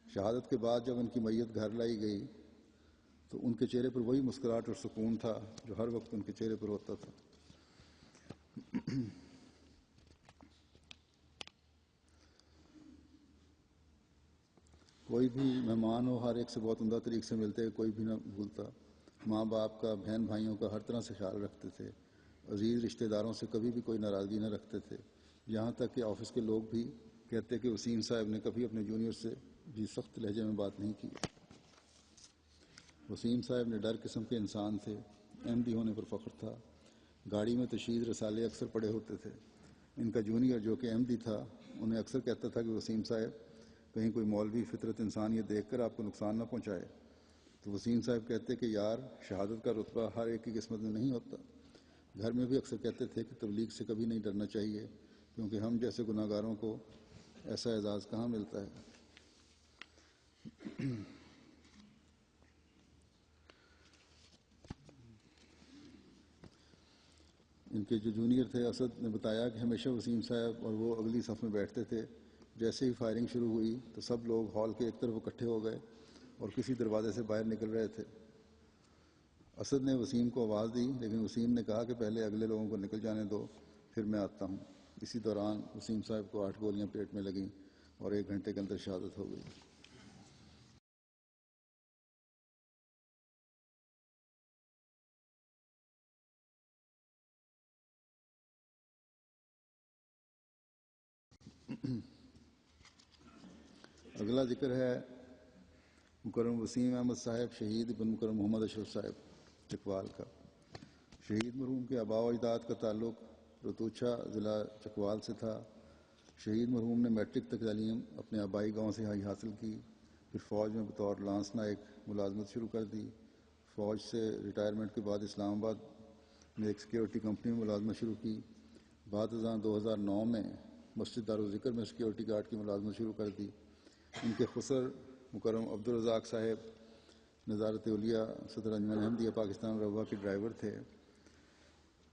شہادت کے بعد جب ان کی میت گھر لائی گئی تو ان کے چہرے پر وہی مسکراہٹ اور سکون تھا جو ہر وقت ان کے چہرے پر ہوتا تھا۔ کوئی بھی مہمان ہو ہر ایک سے بہت عمدہ طریقے سے ملتے، کوئی بھی نہ بھولتا۔ ماں باپ کا، بہن بھائیوں کا ہر طرح سے خیال رکھتے تھے۔ عزیز رشتہ داروں سے کبھی بھی کوئی ناراضگی نہ رکھتے تھے، یہاں تک کہ آفس کے لوگ بھی کہتے کہ وسیم صاحب نے کبھی اپنے جونیئر سے بھی سخت لہجے میں بات نہیں کی۔ وسیم صاحب نے ڈر قسم کے انسان تھے، احمدی ہونے پر فخر تھا۔ گاڑی میں تشہیر رسالے اکثر پڑے ہوتے تھے۔ ان کا جونیئر جو کہ احمدی تھا انہیں اکثر کہتا تھا کہ وسیم صاحب کہیں کوئی مولوی فطرت انسان یہ دیکھ کر آپ کو نقصان نہ پہنچائے۔ تو وسیم صاحب کہتے کہ یار، شہادت کا رتبہ ہر ایک کی قسمت میں نہیں ہوتا۔ گھر میں بھی اکثر کہتے تھے کہ تبلیغ سے کبھی نہیں ڈرنا چاہیے، کیونکہ ہم جیسے گناہ گاروں کو ایسا اعزاز کہاں ملتا ہے۔ ان کے جو جونیئر تھے اسد نے بتایا کہ ہمیشہ وسیم صاحب اور وہ اگلی صف میں بیٹھتے تھے۔ جیسے ہی فائرنگ شروع ہوئی تو سب لوگ ہال کے ایک طرف اکٹھے ہو گئے اور کسی دروازے سے باہر نکل رہے تھے۔ اسد نے وسیم کو آواز دی، لیکن وسیم نے کہا کہ پہلے اگلے لوگوں کو نکل جانے دو، پھر میں آتا ہوں۔ اسی دوران وسیم صاحب کو 8 گولیاں پیٹ میں لگیں اور 1 گھنٹے کے اندر شہادت ہو گئی۔ اگلا ذکر ہے مکرم وسیم احمد صاحب شہید بن مکرم محمد اشرف صاحب چکوال کا۔ شہید مرحوم کے آباء و اجداد کا تعلق رتوچا ضلع چکوال سے تھا۔ شہید مرحوم نے میٹرک تک تعلیم اپنے آبائی گاؤں سے حاصل کی، پھر فوج میں بطور لانس نائک ملازمت شروع کر دی۔ فوج سے ریٹائرمنٹ کے بعد اسلام آباد میں ایک سیکیورٹی کمپنی میں ملازمت شروع کی۔ بعد ازاں 2009 میں مسجد دارالذکر میں سیکیورٹی گارڈ کی ملازمت شروع کر دی۔ ان کے خسر مکرم عبدالرزاق صاحب نظارت اولیاء صدر انجمن احمدیہ پاکستان روا کے ڈرائیور تھے۔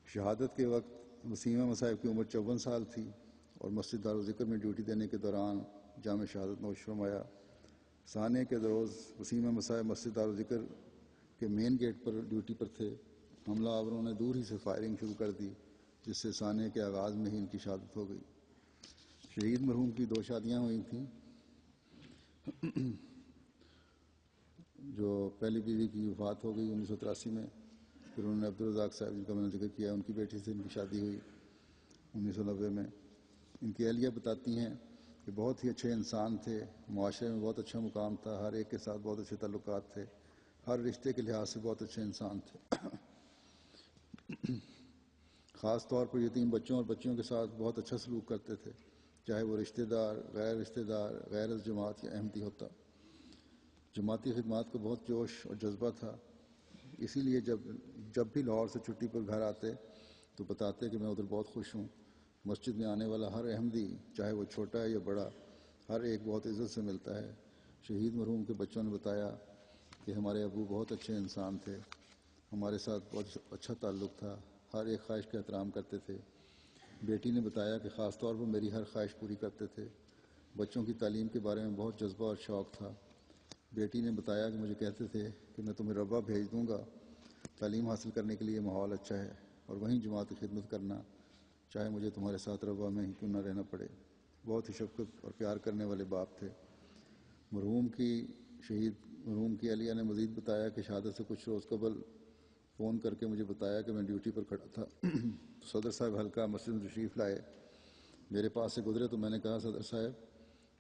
شہادت کے وقت وسیم احمد صاحب کی عمر 54 سال تھی اور مسجد دارالذکر میں ڈیوٹی دینے کے دوران جام شہادت نوش فرمایا۔ ثانیہ کے روز وسیم احمد صاحب مسجد دارالذکر کے مین گیٹ پر ڈیوٹی پر تھے۔ حملہ آوروں نے دور ہی سے فائرنگ شروع کر دی، جس سے ثانیہ کے آغاز میں ہی ان کی شہادت ہو گئی۔ شہید مرحوم کی 2 شادیاں ہوئی تھیں۔ جو پہلی بیوی کی وفات ہو گئی 1983 میں، پھر انہوں نے عبدالرزاق صاحب جن کا میں نے ذکر کیا، ان کی بیٹی سے ان کی شادی ہوئی 1990 میں۔ ان کی اہلیہ بتاتی ہیں کہ بہت ہی اچھے انسان تھے، معاشرے میں بہت اچھا مقام تھا، ہر ایک کے ساتھ بہت اچھے تعلقات تھے، ہر رشتے کے لحاظ سے بہت اچھے انسان تھے۔ خاص طور پر یتیم بچوں اور بچیوں کے ساتھ بہت اچھا سلوک کرتے تھے، چاہے وہ رشتہ دار، غیر رشتہ دار، غیر از جماعت یا احمدی ہوتا۔ جماعتی خدمات کو بہت جوش اور جذبہ تھا، اسی لیے جب بھی لاہور سے چھٹی پر گھر آتے تو بتاتے کہ میں ادھر بہت خوش ہوں۔ مسجد میں آنے والا ہر احمدی، چاہے وہ چھوٹا ہے یا بڑا، ہر ایک بہت عزت سے ملتا ہے۔ شہید مرحوم کے بچوں نے بتایا کہ ہمارے ابو بہت اچھے انسان تھے، ہمارے ساتھ بہت اچھا تعلق تھا، ہر ایک خواہش کا احترام کرتے تھے۔ بیٹی نے بتایا کہ خاص طور پر میری ہر خواہش پوری کرتے تھے۔ بچوں کی تعلیم کے بارے میں بہت جذبہ اور شوق تھا۔ بیٹی نے بتایا کہ مجھے کہتے تھے کہ میں تمہیں ربا بھیج دوں گا، تعلیم حاصل کرنے کے لیے ماحول اچھا ہے اور وہیں جماعت کی خدمت کرنا، چاہے مجھے تمہارے ساتھ ربا میں ہی کیوں نہ رہنا پڑے۔ بہت ہی شفقت اور پیار کرنے والے باپ تھے۔ شہید مرحوم کی اہلیہ نے مزید بتایا کہ شہادت سے کچھ روز قبل فون کر کے مجھے بتایا کہ میں ڈیوٹی پر کھڑا تھا تو صدر صاحب ہلکا مسجد میں تشریف لائے، میرے پاس سے گزرے تو میں نے کہا صدر صاحب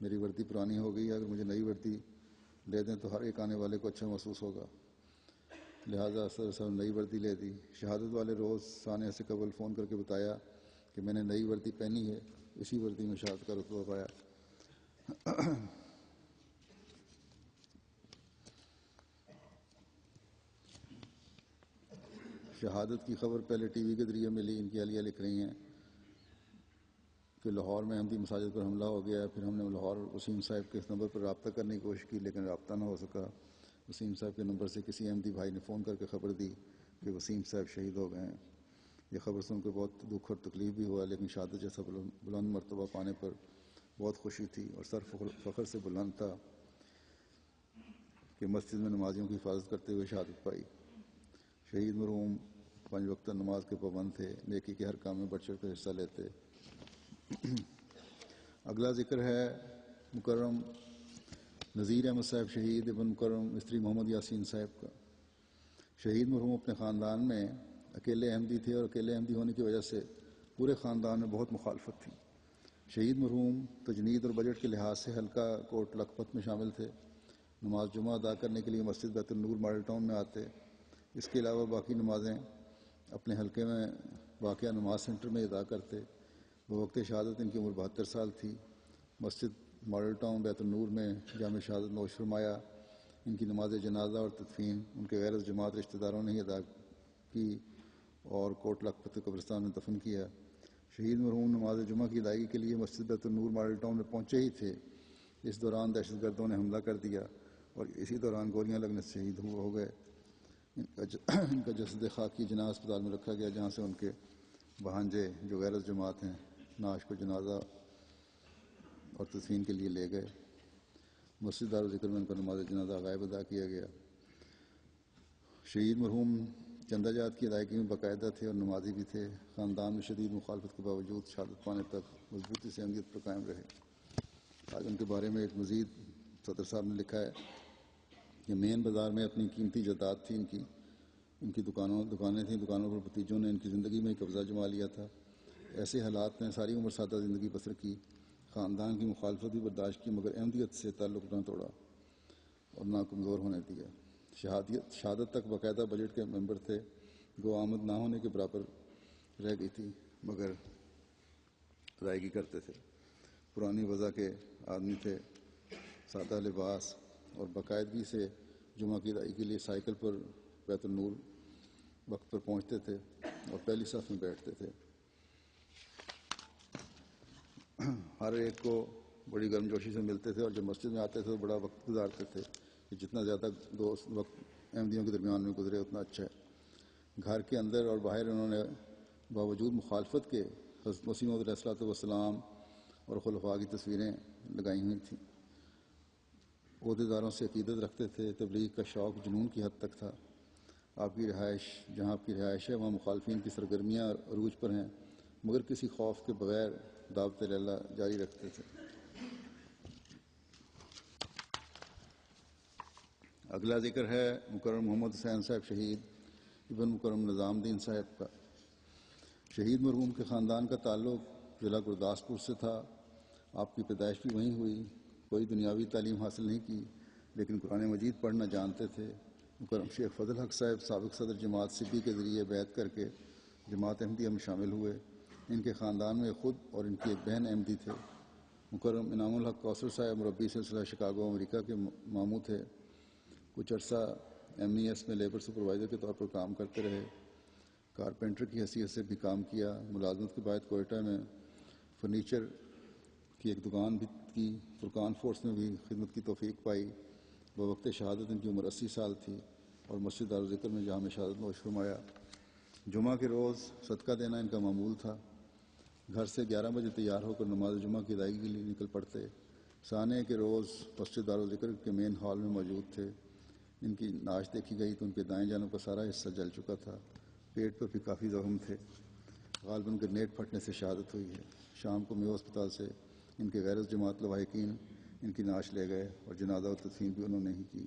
میری وردی پرانی ہو گئی ہے، اگر مجھے نئی وردی لے دیں تو ہر ایک آنے والے کو اچھا محسوس ہوگا، لہٰذا صدر صاحب نے نئی وردی لے دی۔ شہادت والے روز ثانیہ سے قبل فون کر کے بتایا کہ میں نے نئی وردی پہنی ہے، اسی وردی میں شہادت کا رتبہ پایا۔ شہادت کی خبر پہلے ٹی وی کے ذریعے ملی۔ ان کی اہلیہ لکھ رہی ہیں کہ لاہور میں احمدی مساجد پر حملہ ہو گیا، پھر ہم نے لاہور وسیم صاحب کے اس نمبر پر رابطہ کرنے کی کوشش کی لیکن رابطہ نہ ہو سکا۔ وسیم صاحب کے نمبر سے کسی احمدی بھائی نے فون کر کے خبر دی کہ وسیم صاحب شہید ہو گئے ہیں۔ یہ خبر سن کے بہت دکھ اور تکلیف بھی ہوا، لیکن شہادت جیسا بلند مرتبہ پانے پر بہت خوشی تھی اور سر فخر سے بلند تھا کہ مسجد میں نمازیوں کی حفاظت کرتے ہوئے شہادت پائی۔ شہید مرحوم 5 وقتہ نماز کے پابند تھے، نیکی کے ہر کام میں بڑھ چڑھ کر حصہ لیتے۔ اگلا ذکر ہے مکرم نذیر احمد صاحب شہید ابن مکرم مستری محمد یاسین صاحب کا۔ شہید مرحوم اپنے خاندان میں اکیلے احمدی تھے اور اکیلے احمدی ہونے کی وجہ سے پورے خاندان میں بہت مخالفت تھی۔ شہید مرحوم تجنید اور بجٹ کے لحاظ سے حلقہ کوٹ لکھپت میں شامل تھے۔ نماز جمعہ ادا کرنے کے لیے مسجد بیت النور ماڈل ٹاؤن میں آتے۔ اس کے علاوہ باقی نمازیں اپنے حلقے میں واقع نماز سینٹر میں ادا کرتے۔ بوقت شہادت ان کی عمر 72 سال تھی۔ مسجد ماڈل ٹاؤن بیت النور میں جامع شہادت نوش فرمایا۔ ان کی نماز جنازہ اور تدفین ان کے غیر جماعت رشتہ داروں نے ہی ادا کی اور کوٹ لکھپت قبرستان میں دفن کیا۔ شہید مرحوم نماز جمعہ کی ادائیگی کے لیے مسجد بیت النور ماڈل ٹاؤن میں پہنچے ہی تھے، اس دوران دہشت گردوں نے حملہ کر دیا اور اسی دوران گولیاں لگنے سے شہید ہو گئے۔ ان کا جسد خاکی جناح اسپتال میں رکھا گیا، جہاں سے ان کے بھانجے جو غیر جماعت ہیں نعش کو جنازہ اور تدفین کے لیے لے گئے۔ مسجد دار ذکر میں ان کا نماز جنازہ غائب ادا کیا گیا۔ شہید مرحوم چندہ جات کی ادائیگی میں باقاعدہ تھے اور نمازی بھی تھے۔ خاندان میں شدید مخالفت کے باوجود شہادت پانے تک مضبوطی سے اہمیت پر قائم رہے۔ آج ان کے بارے میں ایک مزید صدر صاحب نے لکھا ہے کہ مین بازار میں اپنی قیمتی جائیداد تھی ان کی دکانیں تھیں، دکانوں پر بھتیجوں نے ان کی زندگی میں قبضہ جما لیا تھا۔ ایسے حالات میں ساری عمر سادہ زندگی بسر کی، خاندان کی مخالفت بھی برداشت کی، مگر احمدیت سے تعلق نہ توڑا اور نہ کمزور ہونے دیا۔ شہادت تک باقاعدہ بجٹ کے ممبر تھے، گو آمد نہ ہونے کے برابر رہ گئی تھی، مگر ادائیگی کرتے تھے۔ پرانی وضع کے آدمی تھے، سادہ لباس اور باقاعدگی سے جمعہ کی ادائیگی کے لیے سائیکل پر بیت النور وقت پر پہنچتے تھے اور پہلی صف میں بیٹھتے تھے۔ ہر ایک کو بڑی گرم جوشی سے ملتے تھے اور جب مسجد میں آتے تھے تو بڑا وقت گزارتے تھے کہ جتنا زیادہ دوست وقت احمدیوں کے درمیان میں گزرے اتنا اچھا ہے۔ گھر کے اندر اور باہر انہوں نے باوجود مخالفت کے حضرت مسیح موعود علیہ السلام اور خلفاء کی تصویریں لگائی ہوئی تھیں۔ عہدیداروں سے عقیدت رکھتے تھے، تبلیغ کا شوق جنون کی حد تک تھا۔ جہاں آپ کی رہائش ہے وہاں مخالفین کی سرگرمیاں عروج پر ہیں، مگر کسی خوف کے بغیر دعوت اللہ جاری رکھتے تھے۔ اگلا ذکر ہے مکرم محمد حسین صاحب شہید ابن مکرم نظام الدین صاحب کا۔ شہید مرحوم کے خاندان کا تعلق ضلع گرداسپور سے تھا۔ آپ کی پیدائش بھی وہیں ہوئی۔ کوئی دنیاوی تعلیم حاصل نہیں کی، لیکن قرآن مجید پڑھنا جانتے تھے۔ مکرم شیخ فضل حق صاحب سابق صدر جماعت سبی کے ذریعے بیعت کر کے جماعت احمدیہ میں شامل ہوئے۔ ان کے خاندان میں خود اور ان کی ایک بہن احمدی تھے۔ مکرم انعام الحق کوثر صاحب مربی سلسلہ شکاگو امریکہ کے ماموں تھے۔ کچھ عرصہ ایم ای ایس میں لیبر سپروائزر کے طور پر کام کرتے رہے۔ کارپینٹر کی حیثیت سے بھی کام کیا۔ ملازمت کے بعد کوئٹہ میں فرنیچر کی ایک دکان بھی کی۔ فرقان فورس میں بھی خدمت کی توفیق پائی۔ بوقت شہادت ان کی عمر 80 سال تھی اور مسجد دار الذکر میں جہاں میں شہادت نوش فرمایا۔ جمعہ کے روز صدقہ دینا ان کا معمول تھا۔ گھر سے 11 بجے تیار ہو کر نماز جمعہ کی ادائیگی کے لیے نکل پڑتے۔ سانے کے روز مسجد دار الذکر کے مین ہال میں موجود تھے۔ ان کی ناش دیکھی گئی تو ان کے دائیں جانب کا سارا حصہ جل چکا تھا، پیٹ پر بھی کافی زخم تھے۔ غالباً گرنیڈ پھٹنے سے شہادت ہوئی ہے۔ شام کو میو اسپتال سے ان کے غیر جماعت لواحقین ان کی ناش لے گئے اور جنازہ و تدفین بھی انہوں نے ہی کی۔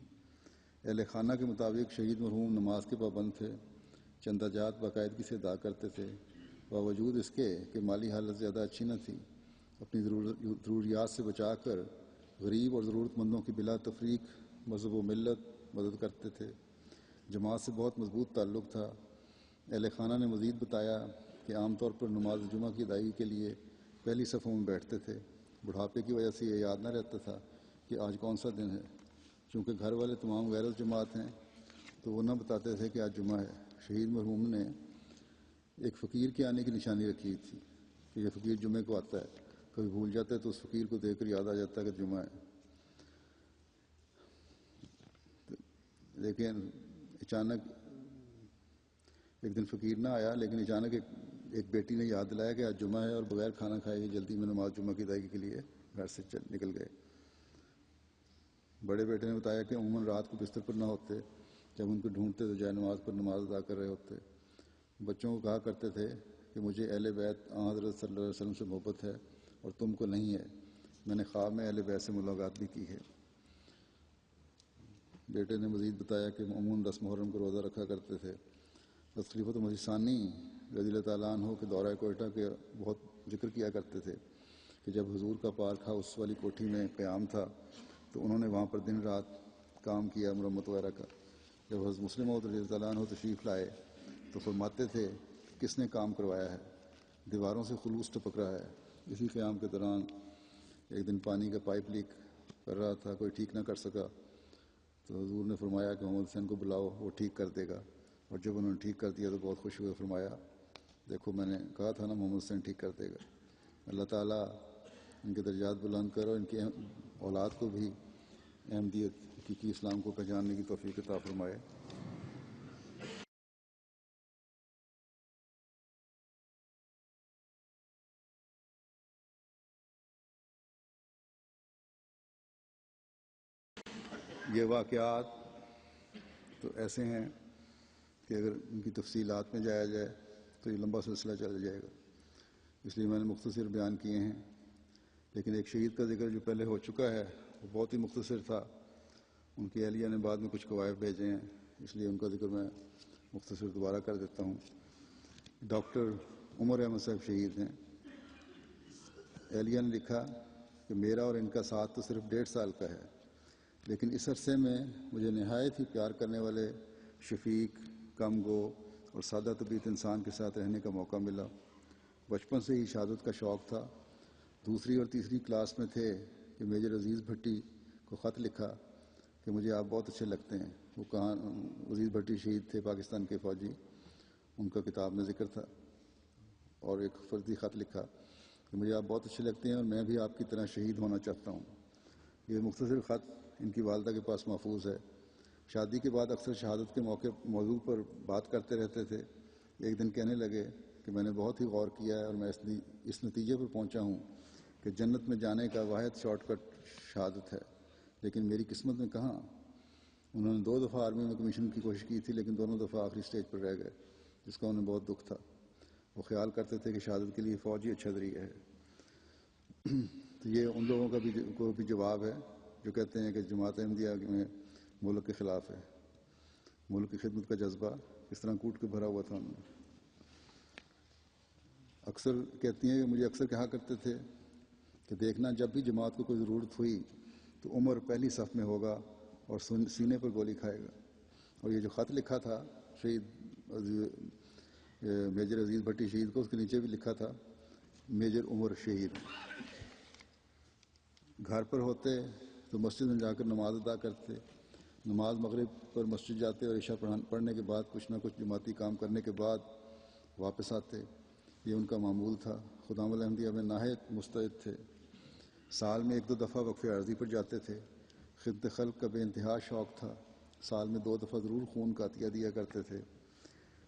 اہل خانہ کے مطابق شہید مرحوم نماز کے پابند تھے، چندہ جات باقاعدگی سے ادا کرتے تھے۔ باوجود اس کے کہ مالی حالت زیادہ اچھی نہ تھی، اپنی ضروریات سے بچا کر غریب اور ضرورت مندوں کی بلا تفریق مذہب و ملت مدد کرتے تھے۔ جماعت سے بہت مضبوط تعلق تھا۔ اہل خانہ نے مزید بتایا کہ عام طور پر نماز جمعہ کی ادائیگی کے لیے پہلی صفوں میں بیٹھتے تھے۔ بڑھاپے کی وجہ سے یہ یاد نہ رہتا تھا کہ آج کون سا دن ہے۔ چونکہ گھر والے تمام غیر جماعت ہیں تو وہ نہ بتاتے تھے کہ آج جمعہ ہے۔ شہید مرحوم نے ایک فقیر کے آنے کی نشانی رکھی تھی کہ یہ فقیر جمعے کو آتا ہے۔ کبھی بھول جاتے تو اس فقیر کو دیکھ کر یاد آ جاتا ہے کہ جمعہ ہے۔ لیکن اچانک ایک دن فقیر نہ آیا، لیکن اچانک ایک بیٹی نے یاد دلایا کہ آج جمعہ ہے اور بغیر کھانا کھائے جلدی میں نماز جمعہ کی ادائیگی کے لیے گھر سے نکل گئے۔ بڑے بیٹے نے بتایا کہ عموماً رات کو بستر پر نہ ہوتے، جب ان کو ڈھونڈتے تو جائے نماز پر نماز ادا کر رہے ہوتے۔ بچوں کو کہا کرتے تھے کہ مجھے اہل بیت حضرت صلی اللہ علیہ وسلم سے محبت ہے اور تم کو نہیں ہے۔ میں نے خواب میں اہل بیت سے ملاقات بھی کی ہے۔ بیٹے نے مزید بتایا کہ عموماً 10 محرم کو روزہ رکھا کرتے تھے۔ خلیفۃ مسیح ثانی رضی اللہ تعالیٰ عنہ کے دورہ کوئٹہ کے بہت ذکر کیا کرتے تھے کہ جب حضور کا پارک ہاؤس والی کوٹھی میں قیام تھا تو انہوں نے وہاں پر دن رات کام کیا مرمت وغیرہ کا۔ جب حضرت مسلم موعود رضی اللہ تعالیٰ عنہ تشریف لائے تو فرماتے تھے کس نے کام کروایا ہے، دیواروں سے خلوص ٹپک رہا ہے۔ اسی قیام کے دوران ایک دن پانی کا پائپ لیک کر رہا تھا، کوئی ٹھیک نہ کر سکا تو حضور نے فرمایا کہ محمد حسین کو بلاؤ، وہ ٹھیک کر دے گا۔ اور جب انہوں نے ٹھیک کر دیا تو بہت خوش ہوئے، فرمایا دیکھو میں نے کہا تھا نا محمد حسین ٹھیک کر دے گا۔ اللہ تعالیٰ ان کے درجات بلند کرو، ان کی اولاد کو بھی احمدیت حقیقی اسلام کو پہچاننے کی توفیق عطا فرمائے۔ یہ واقعات تو ایسے ہیں کہ اگر ان کی تفصیلات میں جایا جائے تو یہ لمبا سلسلہ چل جائے گا، اس لیے میں نے مختصر بیان کیے ہیں۔ لیکن ایک شہید کا ذکر جو پہلے ہو چکا ہے وہ بہت ہی مختصر تھا، ان کی اہلیہ نے بعد میں کچھ قوائف بھیجے ہیں، اس لیے ان کا ذکر میں مختصر دوبارہ کر دیتا ہوں۔ ڈاکٹر عمر احمد صاحب شہید ہیں۔ اہلیہ نے لکھا کہ میرا اور ان کا ساتھ تو صرف 1.5 سال کا ہے، لیکن اس عرصے میں مجھے نہایت ہی پیار کرنے والے شفیق، کم گو اور سادہ طبیعت انسان کے ساتھ رہنے کا موقع ملا۔ بچپن سے ہی شہادت کا شوق تھا۔ دوسری اور تیسری کلاس میں تھے کہ میجر عزیز بھٹی کو خط لکھا کہ مجھے آپ بہت اچھے لگتے ہیں۔ وہ کہاں عزیز بھٹی شہید تھے، پاکستان کے فوجی، ان کا کتاب میں ذکر تھا، اور ایک فرضی خط لکھا کہ مجھے آپ بہت اچھے لگتے ہیں اور میں بھی آپ کی طرح شہید ہونا چاہتا ہوں۔ یہ مختصر خط ان کی والدہ کے پاس محفوظ ہے۔ شادی کے بعد اکثر شہادت کے موضوع پر بات کرتے رہتے تھے۔ ایک دن کہنے لگے کہ میں نے بہت ہی غور کیا ہے اور میں اس نتیجے پر پہنچا ہوں کہ جنت میں جانے کا واحد شارٹ کٹ شہادت ہے، لیکن میری قسمت میں کہاں۔ انہوں نے 2 دفعہ آرمی میں کمیشن کی کوشش کی تھی، لیکن دونوں دفعہ آخری سٹیج پر رہ گئے، جس کا انہیں بہت دکھ تھا۔ وہ خیال کرتے تھے کہ شہادت کے لیے فوج ہی اچھا ذریعہ ہے۔ تو یہ ان لوگوں کا بھی جواب ہے جو کہتے ہیں کہ جماعت احمدیہ میں ملک کے خلاف ہے۔ ملک کی خدمت کا جذبہ کس طرح کوٹ کے بھرا ہوا تھا ان میں۔ اکثر کہتی ہیں کہ مجھے اکثر کہا کرتے تھے کہ دیکھنا جب بھی جماعت کو کوئی ضرورت ہوئی تو عمر پہلی صف میں ہوگا اور سینے پر گولی کھائے گا۔ اور یہ جو خط لکھا تھا شہید میجر عزیز بھٹی شہید کو، اس کے نیچے بھی لکھا تھا میجر عمر شہید۔ گھر پر ہوتے تو مسجد میں جا کر نماز ادا کرتے، نماز مغرب پر مسجد جاتے اور عشاء پڑھنے کے بعد کچھ نہ کچھ جماعتی کام کرنے کے بعد واپس آتے۔ یہ ان کا معمول تھا۔ خدام الاحمدیہ میں نہایت مستعد تھے۔ سال میں 1-2 دفعہ وقفے عارضی پر جاتے تھے۔ خدمت خلق کا بے انتہا شوق تھا۔ سال میں 2 دفعہ ضرور خون کا عطیہ دیا کرتے تھے۔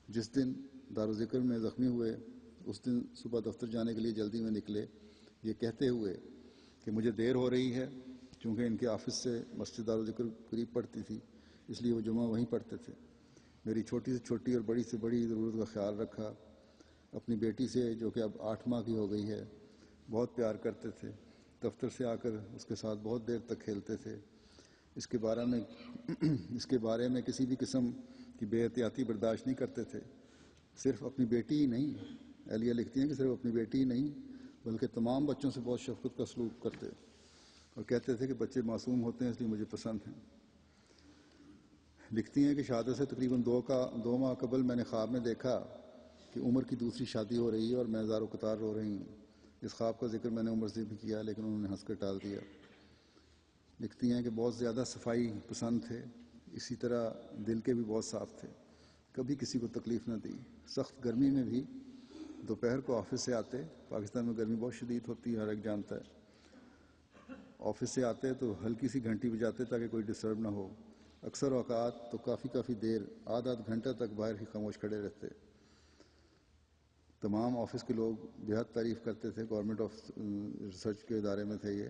جس دن دارالذکر میں زخمی ہوئے اس دن صبح دفتر جانے کے لیے جلدی میں نکلے، یہ کہتے ہوئے کہ مجھے دیر ہو رہی ہے، چونکہ ان کے آفس سے مسجد دارالذکر قریب پڑتی تھی، اس لیے وہ جمعہ وہیں پڑھتے تھے۔ میری چھوٹی سے چھوٹی اور بڑی سے بڑی ضرورت کا خیال رکھا۔ اپنی بیٹی سے جو کہ اب 8 ماہ کی ہو گئی ہے بہت پیار کرتے تھے۔ دفتر سے آ کر اس کے ساتھ بہت دیر تک کھیلتے تھے۔ اس کے بارے میں کسی بھی قسم کی بے احتیاطی برداشت نہیں کرتے تھے۔ صرف اپنی بیٹی ہی نہیں، اہلیہ لکھتی ہیں کہ صرف اپنی بیٹی ہی نہیں بلکہ تمام بچوں سے بہت شفقت کا سلوک کرتے اور کہتے تھے کہ بچے معصوم ہوتے ہیں اس لیے مجھے پسند ہیں۔ لکھتی ہیں کہ شہادت سے تقریباً 2 ماہ قبل میں نے خواب میں دیکھا کہ عمر کی دوسری شادی ہو رہی ہے اور میں زار و قطار رو رہی ہوں۔ اس خواب کا ذکر میں نے عمر سے بھی کیا لیکن انہوں نے ہنس کر ٹال دیا۔ لکھتی ہیں کہ بہت زیادہ صفائی پسند تھے، اسی طرح دل کے بھی بہت صاف تھے، کبھی کسی کو تکلیف نہ دی۔ سخت گرمی میں بھی دوپہر کو آفس سے آتے، پاکستان میں گرمی بہت شدید ہوتی ہے، ہر ایک جانتا ہے۔ آفس سے آتے تو ہلکی سی گھنٹی بجاتے تاکہ کوئی ڈسٹرب نہ ہو۔ اکثر اوقات تو کافی دیر آدھ گھنٹہ تک باہر ہی خاموش کھڑے رہتے۔ تمام آفس کے لوگ بہت تعریف کرتے تھے۔ گورنمنٹ آف ریسرچ کے ادارے میں تھے یہ،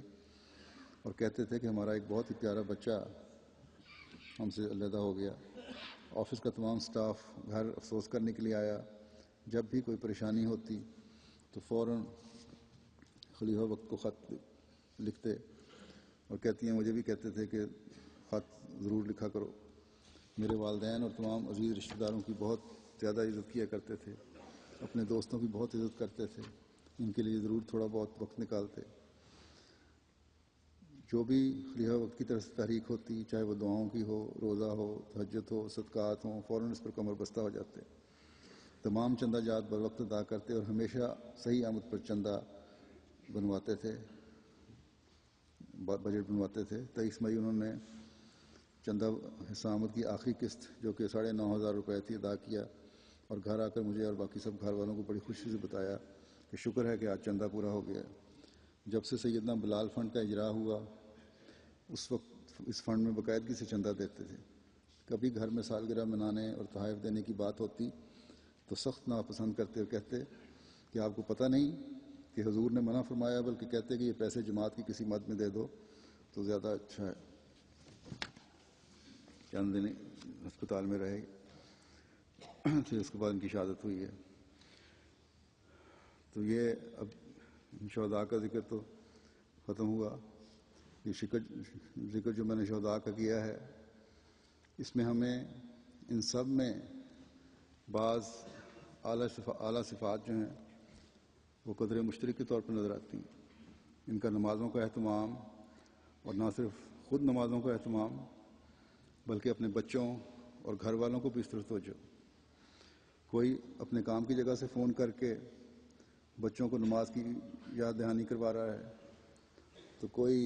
اور کہتے تھے کہ ہمارا ایک بہت ہی پیارا بچہ ہم سے علیحدہ ہو گیا۔ آفس کا تمام سٹاف گھر افسوس کرنے کے لیے آیا۔ جب بھی کوئی پریشانی ہوتی تو فوراً خلیفہ وقت کو خط لکھتے، اور کہتی ہیں مجھے بھی کہتے تھے کہ خط ضرور لکھا کرو۔ میرے والدین اور تمام عزیز رشتہ داروں کی بہت زیادہ عزت کیا کرتے تھے، اپنے دوستوں کی بہت عزت کرتے تھے، ان کے لیے ضرور تھوڑا بہت وقت نکالتے۔ جو بھی خلیفہ وقت کی طرف سے تحریک ہوتی، چاہے وہ دعاؤں کی ہو، روزہ ہو، تہجد ہو، صدقات ہوں، فوراً اس پر کمر بستہ ہو جاتے۔ تمام چندہ جات بر وقت ادا کرتے اور ہمیشہ صحیح آمد پر چندہ بنواتے تھے، بجٹ بنواتے تھے۔ 23 مئی انہوں نے چندہ حصہ آمد کی آخری قسط جو کہ 9,500 روپے تھی ادا کیا، اور گھر آ کر مجھے اور باقی سب گھر والوں کو بڑی خوشی سے بتایا کہ شکر ہے کہ آج چندہ پورا ہو گیا۔ جب سے سیدنا بلال فنڈ کا اجرا ہوا اس وقت اس فنڈ میں باقاعدگی سے چندہ دیتے تھے۔ کبھی گھر میں سالگرہ منانے اور تحائف دینے کی بات ہوتی تو سخت ناپسند کرتے اور کہتے کہ آپ کو پتہ نہیں کہ حضور نے منع فرمایا، بلکہ کہتے کہ یہ پیسے جماعت کی کسی مد میں دے دو تو زیادہ اچھا ہے۔ چند دن ہسپتال میں رہے، پھر اس کے بعد ان کی شہادت ہوئی ہے۔ تو یہ اب شہداء کا ذکر تو ختم ہوا۔ یہ ذکر جو میں نے شہداء کا کیا ہے، اس میں ہمیں ان سب میں بعض اعلیٰ صفات جو ہیں وہ قدر مشترک کے طور پر نظر آتی ہیں۔ ان کا نمازوں کا اہتمام، اور نہ صرف خود نمازوں کا اہتمام بلکہ اپنے بچوں اور گھر والوں کو بھی اس طرح توجہ۔ کوئی اپنے کام کی جگہ سے فون کر کے بچوں کو نماز کی یاد دہانی کروا رہا ہے، تو کوئی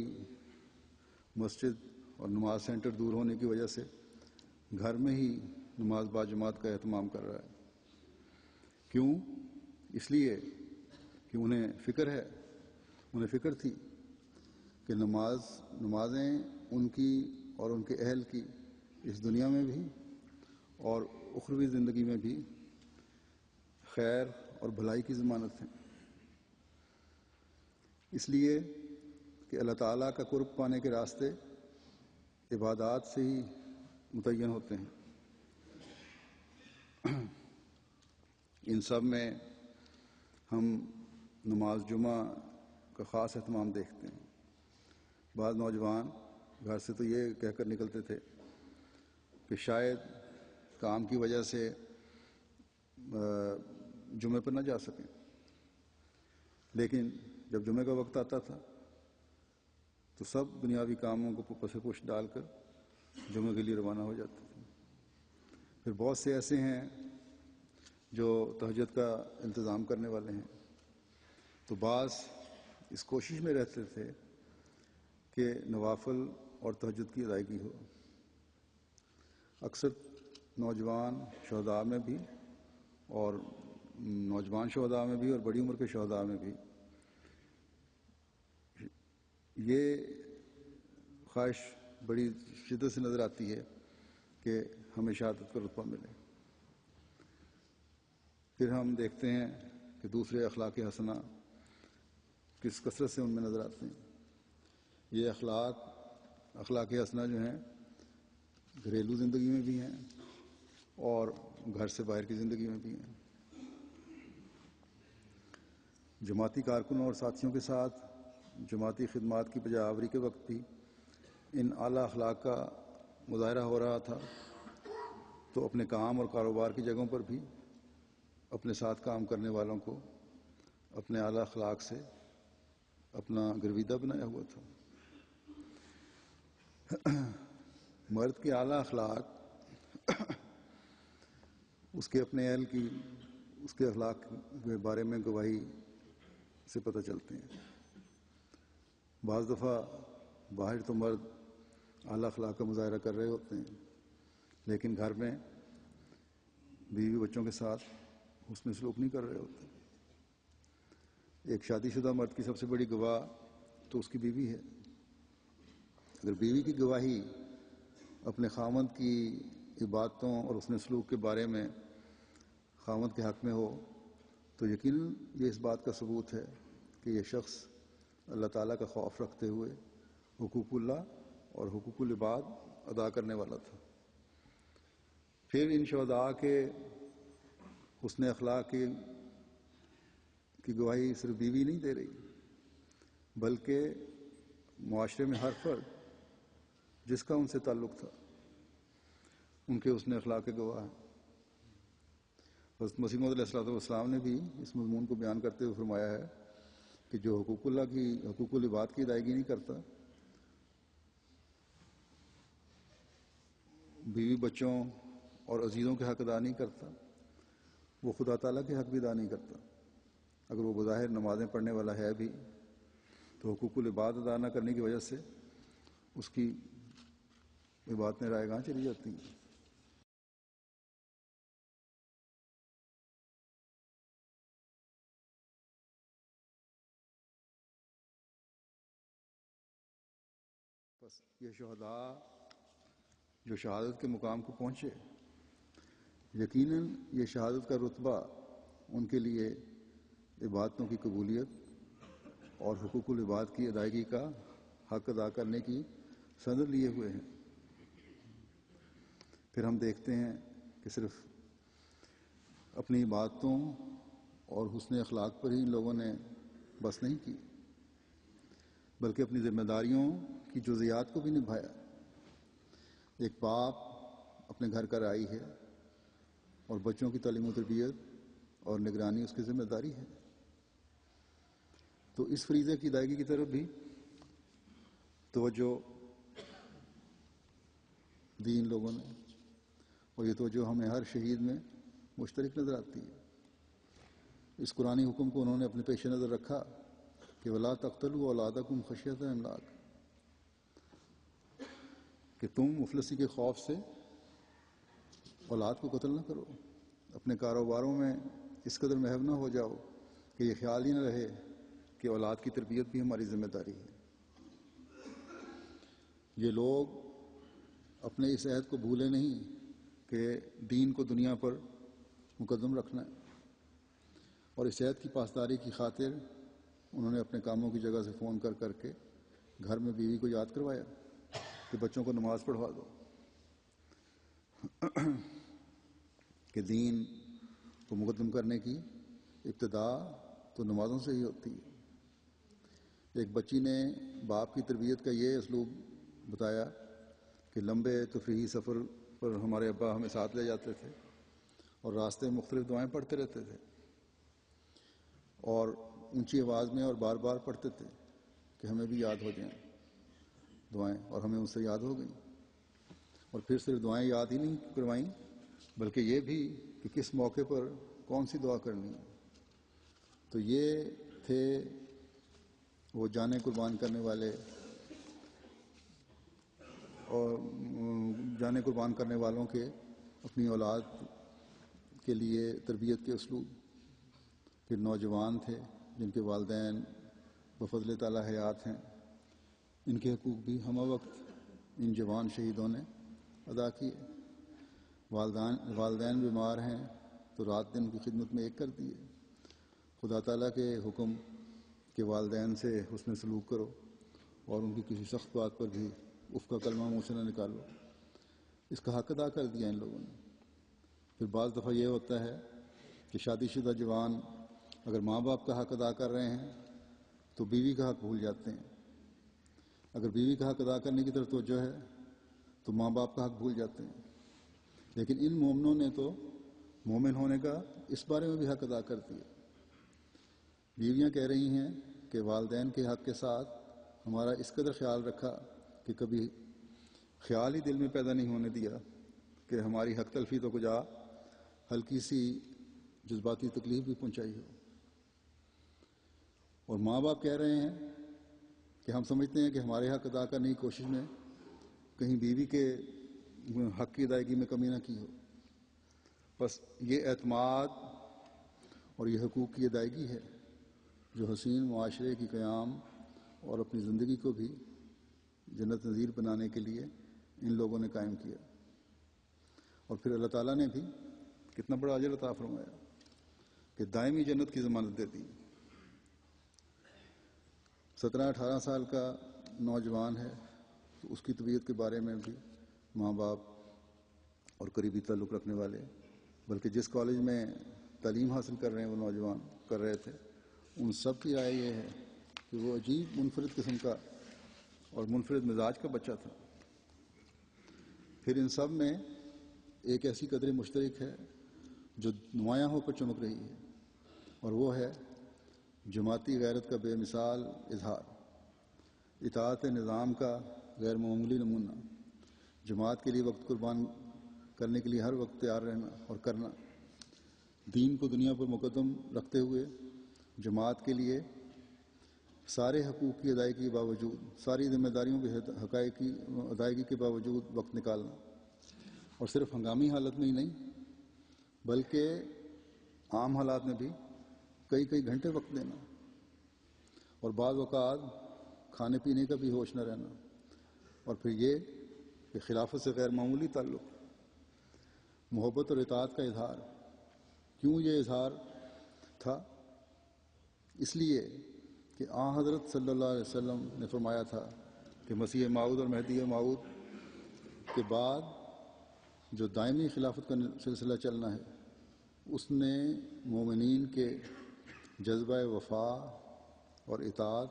مسجد اور نماز سینٹر دور ہونے کی وجہ سے گھر میں ہی نماز باجماعت کا اہتمام کر رہا ہے۔ کیوں؟ اس لیے کہ انہیں فکر ہے، انہیں فکر تھی کہ نمازیں ان کی اور ان کے اہل کی اس دنیا میں بھی اور اخروی زندگی میں بھی خیر اور بھلائی کی ضمانت ہیں، اس لیے کہ اللہ تعالیٰ کا قرب پانے کے راستے عبادات سے ہی متعین ہوتے ہیں۔ ان سب میں ہم نماز جمعہ کا خاص اہتمام دیکھتے ہیں۔ بعض نوجوان گھر سے تو یہ کہہ کر نکلتے تھے کہ شاید کام کی وجہ سے جمعے پر نہ جا سکیں، لیکن جب جمعے کا وقت آتا تھا تو سب دنیاوی کاموں کو پس پش ڈال کر جمعے کے لیے روانہ ہو جاتے تھے۔ پھر بہت سے ایسے ہیں جو تہجد کا انتظام کرنے والے ہیں، تو بعض اس کوشش میں رہتے تھے کہ نوافل اور تہجد کی ادائیگی ہو۔ اکثر نوجوان شہداء میں بھی، اور نوجوان شہداء میں بھی اور بڑی عمر کے شہداء میں بھی یہ خواہش بڑی شدت سے نظر آتی ہے کہ ہمیں شہادت کا رتبہ ملے۔ پھر ہم دیکھتے ہیں کہ دوسرے اخلاق حسنہ کس کثرت سے ان میں نظر آتے ہیں۔ یہ اخلاق حسنہ جو ہیں گھریلو زندگی میں بھی ہیں اور گھر سے باہر کی زندگی میں بھی ہیں۔ جماعتی کارکنوں اور ساتھیوں کے ساتھ جماعتی خدمات کی بجا آوری کے وقت بھی ان اعلیٰ اخلاق کا مظاہرہ ہو رہا تھا، تو اپنے کام اور کاروبار کی جگہوں پر بھی اپنے ساتھ کام کرنے والوں کو اپنے اعلیٰ اخلاق سے اپنا گرویدہ بنایا ہوا تھا۔ مرد کے اعلیٰ اخلاق اس کے اپنے اہل کی، اس کے اخلاق کے بارے میں گواہی سے پتہ چلتے ہیں۔ بعض دفعہ باہر تو مرد اعلیٰ اخلاق کا مظاہرہ کر رہے ہوتے ہیں، لیکن گھر میں بیوی بچوں کے ساتھ حسن سلوک نہیں کر رہے ہوتے۔ ایک شادی شدہ مرد کی سب سے بڑی گواہ تو اس کی بیوی ہے۔ اگر بیوی کی گواہی اپنے خاوند کی عبادتوں اور حسن سلوک کے بارے میں خاوند کے حق میں ہو تو یقیناً یہ اس بات کا ثبوت ہے کہ یہ شخص اللہ تعالیٰ کا خوف رکھتے ہوئے حقوق اللہ اور حقوق العباد ادا کرنے والا تھا۔ پھر ان شہداء کے حسن اخلاق کی گواہی صرف بیوی نہیں دے رہی، بلکہ معاشرے میں ہر فرد جس کا ان سے تعلق تھا ان کے حسن اخلاق کے گواہ ہیں۔ حضرت مسیح موعود علیہ السلام نے بھی اس مضمون کو بیان کرتے ہوئے فرمایا ہے کہ جو حقوق اللہ کی، حقوق العباد کی ادائیگی نہیں کرتا، بیوی بچوں اور عزیزوں کے حق ادا نہیں کرتا، وہ خدا تعالیٰ کے حق بھی ادا نہیں کرتا۔ اگر وہ بظاہر نمازیں پڑھنے والا ہے بھی تو حقوق العباد ادا نہ کرنے کی وجہ سے اس کی عبادتیں رائے گاہ چلی جاتی ہیں۔ بس یہ شہداء جو شہادت کے مقام کو پہنچے، یقیناً یہ شہادت کا رتبہ ان کے لیے عبادتوں کی قبولیت اور حقوق العباد کی ادائیگی کا حق ادا کرنے کی سند لیے ہوئے ہیں۔ پھر ہم دیکھتے ہیں کہ صرف اپنی عبادتوں اور حسن اخلاق پر ہی ان لوگوں نے بس نہیں کی، بلکہ اپنی ذمہ داریوں کی جزیات کو بھی نبھایا۔ ایک باپ اپنے گھر کا راعی ہے اور بچوں کی تعلیم و تربیت اور نگرانی اس کی ذمہ داری ہے۔ تو اس فریضے کی ادائیگی کی طرف بھی توجہ دی ان لوگوں نے، اور یہ توجہ ہمیں ہر شہید میں مشترک نظر آتی ہے۔ اس قرآنی حکم کو انہوں نے اپنے پیش نظر رکھا کہ وَلَا تَقْتُلُوا أَوْلَادَكُمْ خَشْيَةَ إِمْلَاقٍ، کہ تم مفلسی کے خوف سے اولاد کو قتل نہ کرو، اپنے کاروباروں میں اس قدر محو نہ ہو جاؤ کہ یہ خیال ہی نہ رہے کہ اولاد کی تربیت بھی ہماری ذمہ داری ہے۔ یہ لوگ اپنے اس عہد کو بھولے نہیں کہ دین کو دنیا پر مقدم رکھنا ہے، اور اس عہد کی پاسداری کی خاطر انہوں نے اپنے کاموں کی جگہ سے فون کر کر کے گھر میں بیوی کو یاد کروایا کہ بچوں کو نماز پڑھوا دو، کہ دین کو مقدم کرنے کی ابتدا تو نمازوں سے ہی ہوتی ہے۔ ایک بچی نے باپ کی تربیت کا یہ اسلوب بتایا کہ لمبے تفریحی سفر پر ہمارے ابا ہمیں ساتھ لے جاتے تھے اور راستے میں مختلف دعائیں پڑھتے رہتے تھے، اور اونچی آواز میں اور بار بار پڑھتے تھے کہ ہمیں بھی یاد ہو جائیں دعائیں، اور ہمیں ان سے یاد ہو گئیں۔ اور پھر صرف دعائیں یاد ہی نہیں کروائیں بلکہ یہ بھی کہ کس موقع پر کون سی دعا کرنی ہے۔ تو یہ تھے وہ جانیں قربان کرنے والے اور جانیں قربان کرنے والوں کے اپنی اولاد کے لیے تربیت کے اسلوب۔ پھر نوجوان تھے جن کے والدین بفضل تعالی حیات ہیں، ان کے حقوق بھی ہمہ وقت ان جوان شہیدوں نے ادا کیے۔ والدین بیمار ہیں تو رات دن کی خدمت میں ایک کر دیے۔ خدا تعالیٰ کے حکم کہ والدین سے حسن سلوک کرو اور ان کی کسی سخت بات پر بھی اف کا کلمہ منہ سے نہ نکالو، اس کا حق ادا کر دیا ان لوگوں نے۔ پھر بعض دفعہ یہ ہوتا ہے کہ شادی شدہ جوان اگر ماں باپ کا حق ادا کر رہے ہیں تو بیوی کا حق بھول جاتے ہیں، اگر بیوی کا حق ادا کرنے کی طرف توجہ ہے تو ماں باپ کا حق بھول جاتے ہیں۔ لیکن ان مومنوں نے تو مومن ہونے کا اس بارے میں بھی حق ادا کر دیا۔ بیویاں کہہ رہی ہیں کہ والدین کے حق کے ساتھ ہمارا اس قدر خیال رکھا کہ کبھی خیال ہی دل میں پیدا نہیں ہونے دیا کہ ہماری حق تلفی تو کجا ہلکی سی جذباتی تکلیف بھی پہنچائی ہو۔ اور ماں باپ کہہ رہے ہیں کہ ہم سمجھتے ہیں کہ ہمارے حق ادا کرنے کی کوشش میں کہیں بیوی کے حق کی ادائیگی میں کمی نہ کی ہو۔ بس یہ اعتماد اور یہ حقوق کی ادائیگی ہے جو حسین معاشرے کی قیام اور اپنی زندگی کو بھی جنت نظیر بنانے کے لیے ان لوگوں نے قائم کیا۔ اور پھر اللہ تعالیٰ نے بھی کتنا بڑا اجر عطا فرمایا کہ دائمی جنت کی ضمانت دے دی۔ 17-18 سال کا نوجوان ہے تو اس کی طبیعت کے بارے میں بھی ماں باپ اور قریبی تعلق رکھنے والے، بلکہ جس کالج میں تعلیم حاصل کر رہے ہیں وہ نوجوان کر رہے تھے، ان سب کی رائے یہ ہے کہ وہ عجیب منفرد قسم کا اور منفرد مزاج کا بچہ تھا۔ پھر ان سب میں ایک ایسی قدر مشترک ہے جو نمایاں ہو کر چمک رہی ہے، اور وہ ہے جماعتی غیرت کا بے مثال اظہار، اطاعت نظام کا غیر معمولی نمونہ، جماعت کے لیے وقت قربان کرنے کے لیے ہر وقت تیار رہنا اور کرنا، دین کو دنیا پر مقدم رکھتے ہوئے جماعت کے لیے سارے حقوق کی ادائیگی کے باوجود، ساری ذمہ داریوں کے حقائق کی ادائیگی کے باوجود وقت نکالنا، اور صرف ہنگامی حالت میں ہی نہیں بلکہ عام حالات میں بھی کئی گھنٹے وقت دینا، اور بعض اوقات کھانے پینے کا بھی ہوش نہ رہنا، اور پھر یہ کہ خلافت سے غیر معمولی تعلق، محبت اور اطاعت کا اظہار۔ کیوں یہ اظہار تھا؟ اس لیے کہ آن حضرت صلی اللہ علیہ وسلم نے فرمایا تھا کہ مسیح موعود اور مہدی موعود کے بعد جو دائمی خلافت کا سلسلہ چلنا ہے اس نے مومنین کے جذبہ وفا اور اطاعت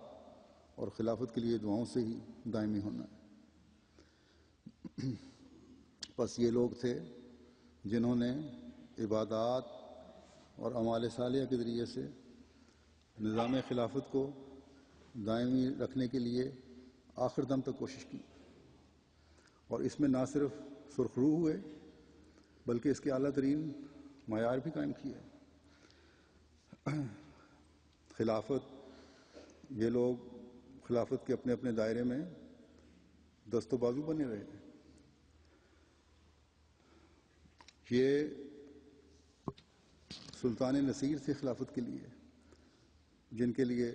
اور خلافت کے لیے دعاؤں سے ہی دائمی ہونا ہے۔ بس یہ لوگ تھے جنہوں نے عبادات اور اعمال صالحہ کے ذریعے سے نظام خلافت کو دائمی رکھنے کے لیے آخر دم تک کوشش کی، اور اس میں نہ صرف سرخرو ہوئے بلکہ اس کے اعلیٰ ترین معیار بھی قائم کیے۔ خلافت، یہ لوگ خلافت کے اپنے اپنے دائرے میں دست و بازو بنے رہے۔ یہ سلطان نصیر تھے خلافت کے لیے، جن کے لیے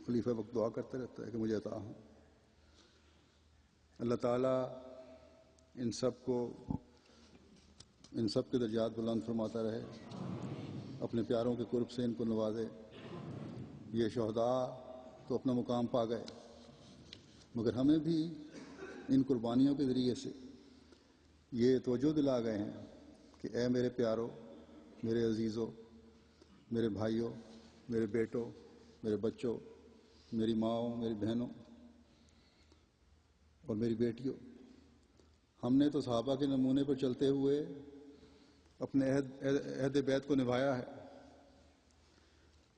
خلیفہ وقت دعا کرتا رہتا ہے کہ مجھے عطا ہوں۔ اللہ تعالیٰ ان سب کے درجات بلند فرماتا رہے، اپنے پیاروں کے قرب سے ان کو نوازے۔ یہ شہداء تو اپنا مقام پا گئے، مگر ہمیں بھی ان قربانیوں کے ذریعے سے یہ توجہ دلا گئے ہیں کہ اے میرے پیاروں، میرے عزیزوں، میرے بھائیوں، میرے بیٹوں، میرے بچوں، میری ماؤں، میری بہنوں اور میری بیٹیوں، ہم نے تو صحابہ کے نمونے پر چلتے ہوئے اپنے عہد بیعت کو نبھایا ہے،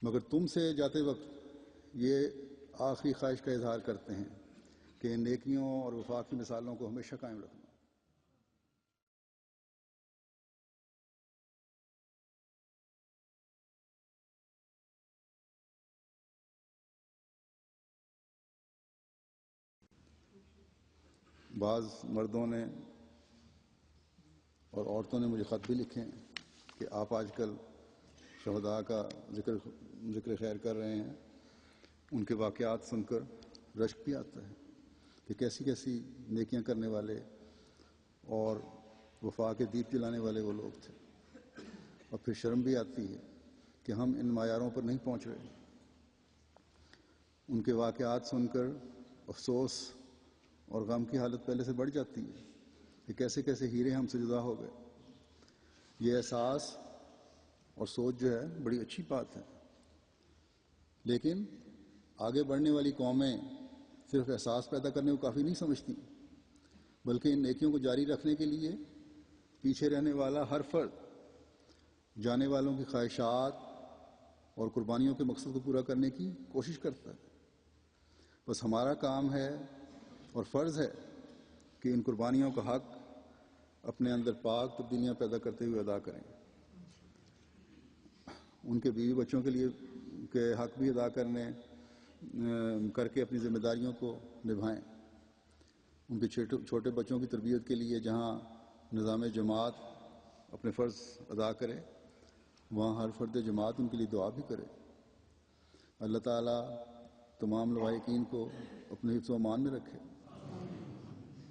مگر تم سے جاتے وقت یہ آخری خواہش کا اظہار کرتے ہیں کہ ان نیکیوں اور وفا کی مثالوں کو ہمیشہ قائم رکھنا۔ بعض مردوں نے اور عورتوں نے مجھے خط بھی لکھے ہیں کہ آپ آج کل شہداء کا ذکر خیر کر رہے ہیں، ان کے واقعات سن کر رشک بھی آتا ہے کہ کیسی کیسی نیکیاں کرنے والے اور وفا کے دیپ جلانے والے وہ لوگ تھے، اور پھر شرم بھی آتی ہے کہ ہم ان معیاروں پر نہیں پہنچ رہے۔ ان کے واقعات سن کر افسوس اور غم کی حالت پہلے سے بڑھ جاتی ہے کہ کیسے کیسے ہیرے ہم سے جدا ہو گئے۔ یہ احساس اور سوچ جو ہے بڑی اچھی بات ہے، لیکن آگے بڑھنے والی قومیں صرف احساس پیدا کرنے کو کافی نہیں سمجھتی، بلکہ ان نیکیوں کو جاری رکھنے کے لیے پیچھے رہنے والا ہر فرد جانے والوں کی خواہشات اور قربانیوں کے مقصد کو پورا کرنے کی کوشش کرتا ہے۔ بس ہمارا کام ہے اور فرض ہے کہ ان قربانیوں کا حق اپنے اندر پاک تبدیلیاں پیدا کرتے ہوئے ادا کریں، ان کے بیوی بچوں کے لیے کے حق بھی ادا کر کے اپنی ذمہ داریوں کو نبھائیں۔ ان کے چھوٹے بچوں کی تربیت کے لیے جہاں نظام جماعت اپنے فرض ادا کرے، وہاں ہر فرد جماعت ان کے لیے دعا بھی کرے۔ اللہ تعالیٰ تمام لواحقین کو اپنے حفظ و امان میں رکھے،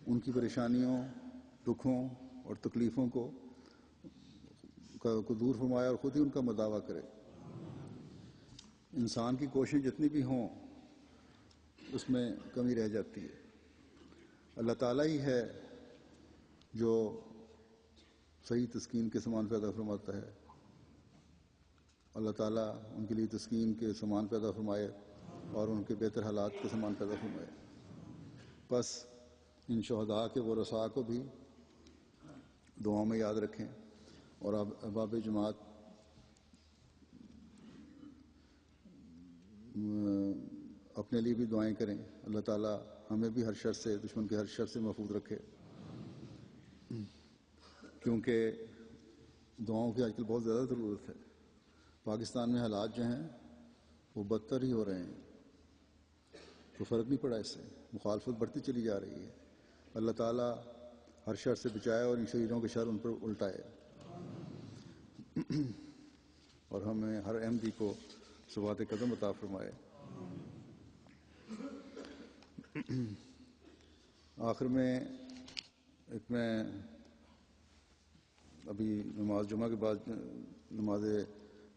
ان کی پریشانیوں، دکھوں اور تکلیفوں کو دور فرمائے اور خود ہی ان کا مداوع کرے۔ انسان کی کوششیں جتنی بھی ہوں اس میں کمی رہ جاتی ہے۔ اللہ تعالیٰ ہی ہے جو صحیح تسکین کے سامان پیدا فرماتا ہے۔ اللہ تعالیٰ ان کے لیے تسکین کے سامان پیدا فرمائے اور ان کے بہتر حالات کے سامان پیدا فرمائے۔ بس ان شہداء کے ورثاء کو بھی دعاؤں میں یاد رکھیں، اور احباب جماعت اپنے لیے بھی دعائیں کریں۔ اللہ تعالیٰ ہمیں بھی ہر شر سے، دشمن کے ہر شر سے محفوظ رکھے، کیونکہ دعاؤں کی آج کل بہت زیادہ ضرورت ہے۔ پاکستان میں حالات جو ہیں وہ بدتر ہی ہو رہے ہیں، تو فرق نہیں پڑا اس سے، مخالفت بڑھتی چلی جا رہی ہے۔ اللہ تعالیٰ ہر شر سے بچائے اور ان شریروں کے شر ان پر الٹائے، اور ہمیں ہر احمدی کو ثبات قدم عطا فرمائے۔ آخر میں میں ابھی نماز جمعہ کے بعد نماز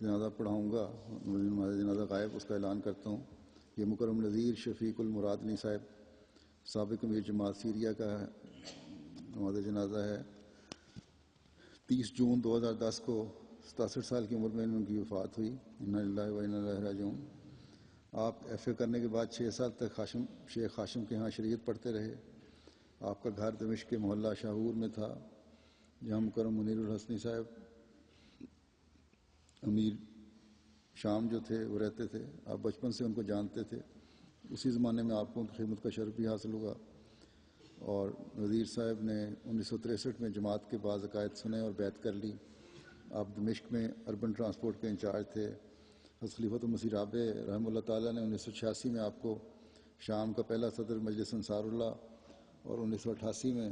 جنازہ پڑھاؤں گا، نماز جنازہ غائب، اس کا اعلان کرتا ہوں۔ یہ مکرم نذیر شفیق المراد علی صاحب سابق امیر جماعت سیریا کا نماز جنازہ ہے۔ 30 جون 2010 کو 67 سال کی عمر میں ان کی وفات ہوئی. انا للہ و انا الیہ راجعون. آپ ایف اے کرنے کے بعد 6 سال تک شیخ ہاشم کے ہاں شریعت پڑھتے رہے. آپ کا گھر دمشق کے محلہ شاہور میں تھا جہاں مکرم منیر الحسنی صاحب امیر شام جو تھے وہ رہتے تھے. آپ بچپن سے ان کو جانتے تھے. اسی زمانے میں آپ کو ان کی خدمت کا شرف بھی حاصل ہوا. اور وزیر صاحب نے 1963 میں جماعت کے بعض عقائد سنے اور بیعت کر لی. آپ دمشق میں اربن ٹرانسپورٹ کے انچارج تھے. حضرت خلیفۃ المسیح رابع رحمہ اللہ تعالیٰ نے 1986 میں آپ کو شام کا پہلا صدر مجلس انصار اللہ اور 1988 میں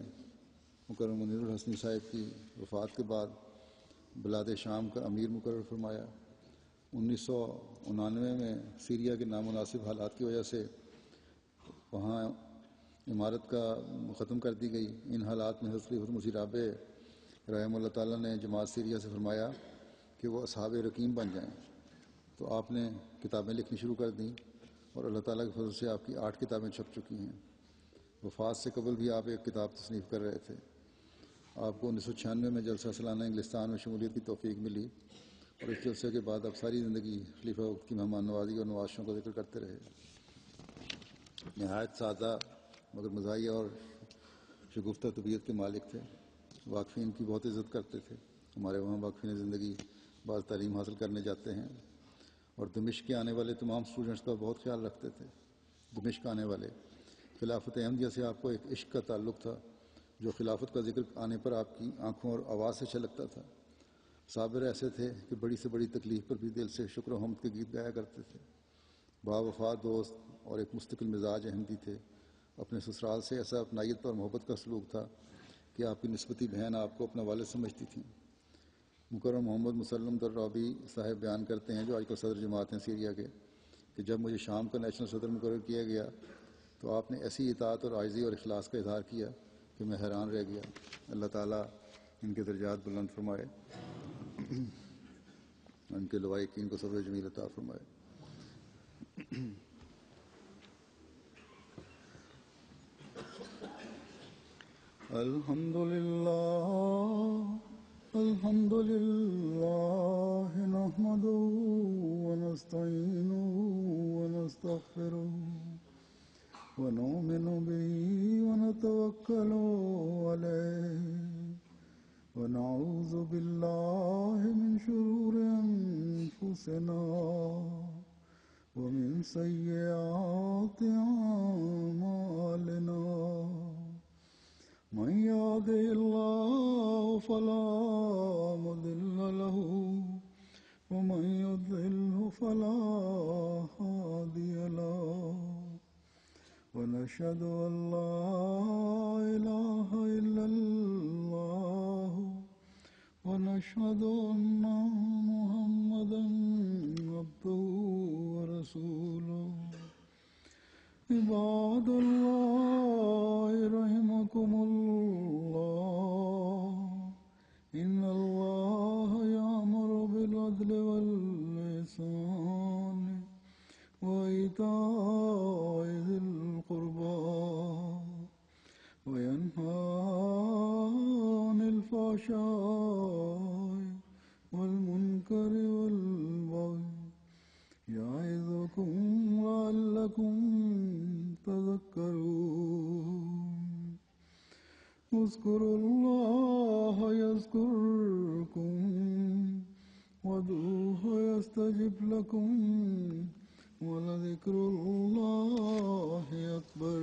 مکرم منیر الحسنی صاحب کی وفات کے بعد بلاد شام کا امیر مقرر فرمایا. 1999 میں سیریا کے نامناسب حالات کی وجہ سے وہاں عمارت کا ختم کر دی گئی. ان حالات میں حضرت خلیفۃ المسیح رابع رحمہ اللہ تعالیٰ نے جماعت سیریا سے فرمایا کہ وہ اصحاب رقیم بن جائیں. تو آپ نے کتابیں لکھنی شروع کر دیں اور اللہ تعالیٰ کے فضل سے آپ کی 8 کتابیں چھپ چکی ہیں. وفات سے قبل بھی آپ ایک کتاب تصنیف کر رہے تھے. آپ کو 1996 میں جلسہ سالانہ انگلستان میں شمولیت کی توفیق ملی اور اس جلسے کے بعد آپ ساری زندگی خلیفہ وقت کی مہمان نوازی اور نوازشوں کا ذکر کرتے رہے. نہایت سادہ مگر مزاحیہ اور شگفتہ طبیعت کے مالک تھے. واقفین کی بہت عزت کرتے تھے. ہمارے وہاں واقفین زندگی بعض تعلیم حاصل کرنے جاتے ہیں اور دمشق کے آنے والے تمام اسٹوڈنٹس کا بہت خیال رکھتے تھے. دمشق آنے والے خلافت احمدیہ سے آپ کو ایک عشق کا تعلق تھا جو خلافت کا ذکر آنے پر آپ کی آنکھوں اور آواز سے چھلکتا تھا. صابر ایسے تھے کہ بڑی سے بڑی تکلیف پر بھی دل سے شکر و حمد کے گیت گایا کرتے تھے. با وفا دوست اور ایک مستقل مزاج احمدی تھے. اپنے سسرال سے ایسا اپنائیت اور محبت کا سلوک تھا کہ آپ کی نسبتی بہن آپ کو اپنا والد سمجھتی تھیں. مکرم محمد مسلم درابی صاحب بیان کرتے ہیں جو آج کل صدر جماعت ہیں سیریا کے کہ جب مجھے شام کا نیشنل صدر مقرر کیا گیا تو آپ نے ایسی اطاعت اور عاجزی اور اخلاص کا اظہار کیا کہ میں حیران رہ گیا. اللہ تعالیٰ ان کے درجات بلند فرمائے, ان کے لوائقین کو صبر جمیل عطا فرمائے. الحمد للہ نحمده ونستعینه ونستغفره ونؤمن به ونتوکل علیه ونعوذ باللہ من شرور انفسنا ومن سیئات اعمالنا. من يهده الله فلا مضل له ومن يضلل فلا هادي له ونشهد أن لا إله إلا الله ونشهد أن محمدا عبده ورسوله. عباد الله رحمكم الله إن الله يأمر بالعدل والإحسان وإيتاء ذي القربى وينهى عن الفحشاء والمنكر والبغي يعظكم لعلكم تذكرون. اذكروا الله يذكركم وادعوه يستجب لكم ولذكر الله أكبر.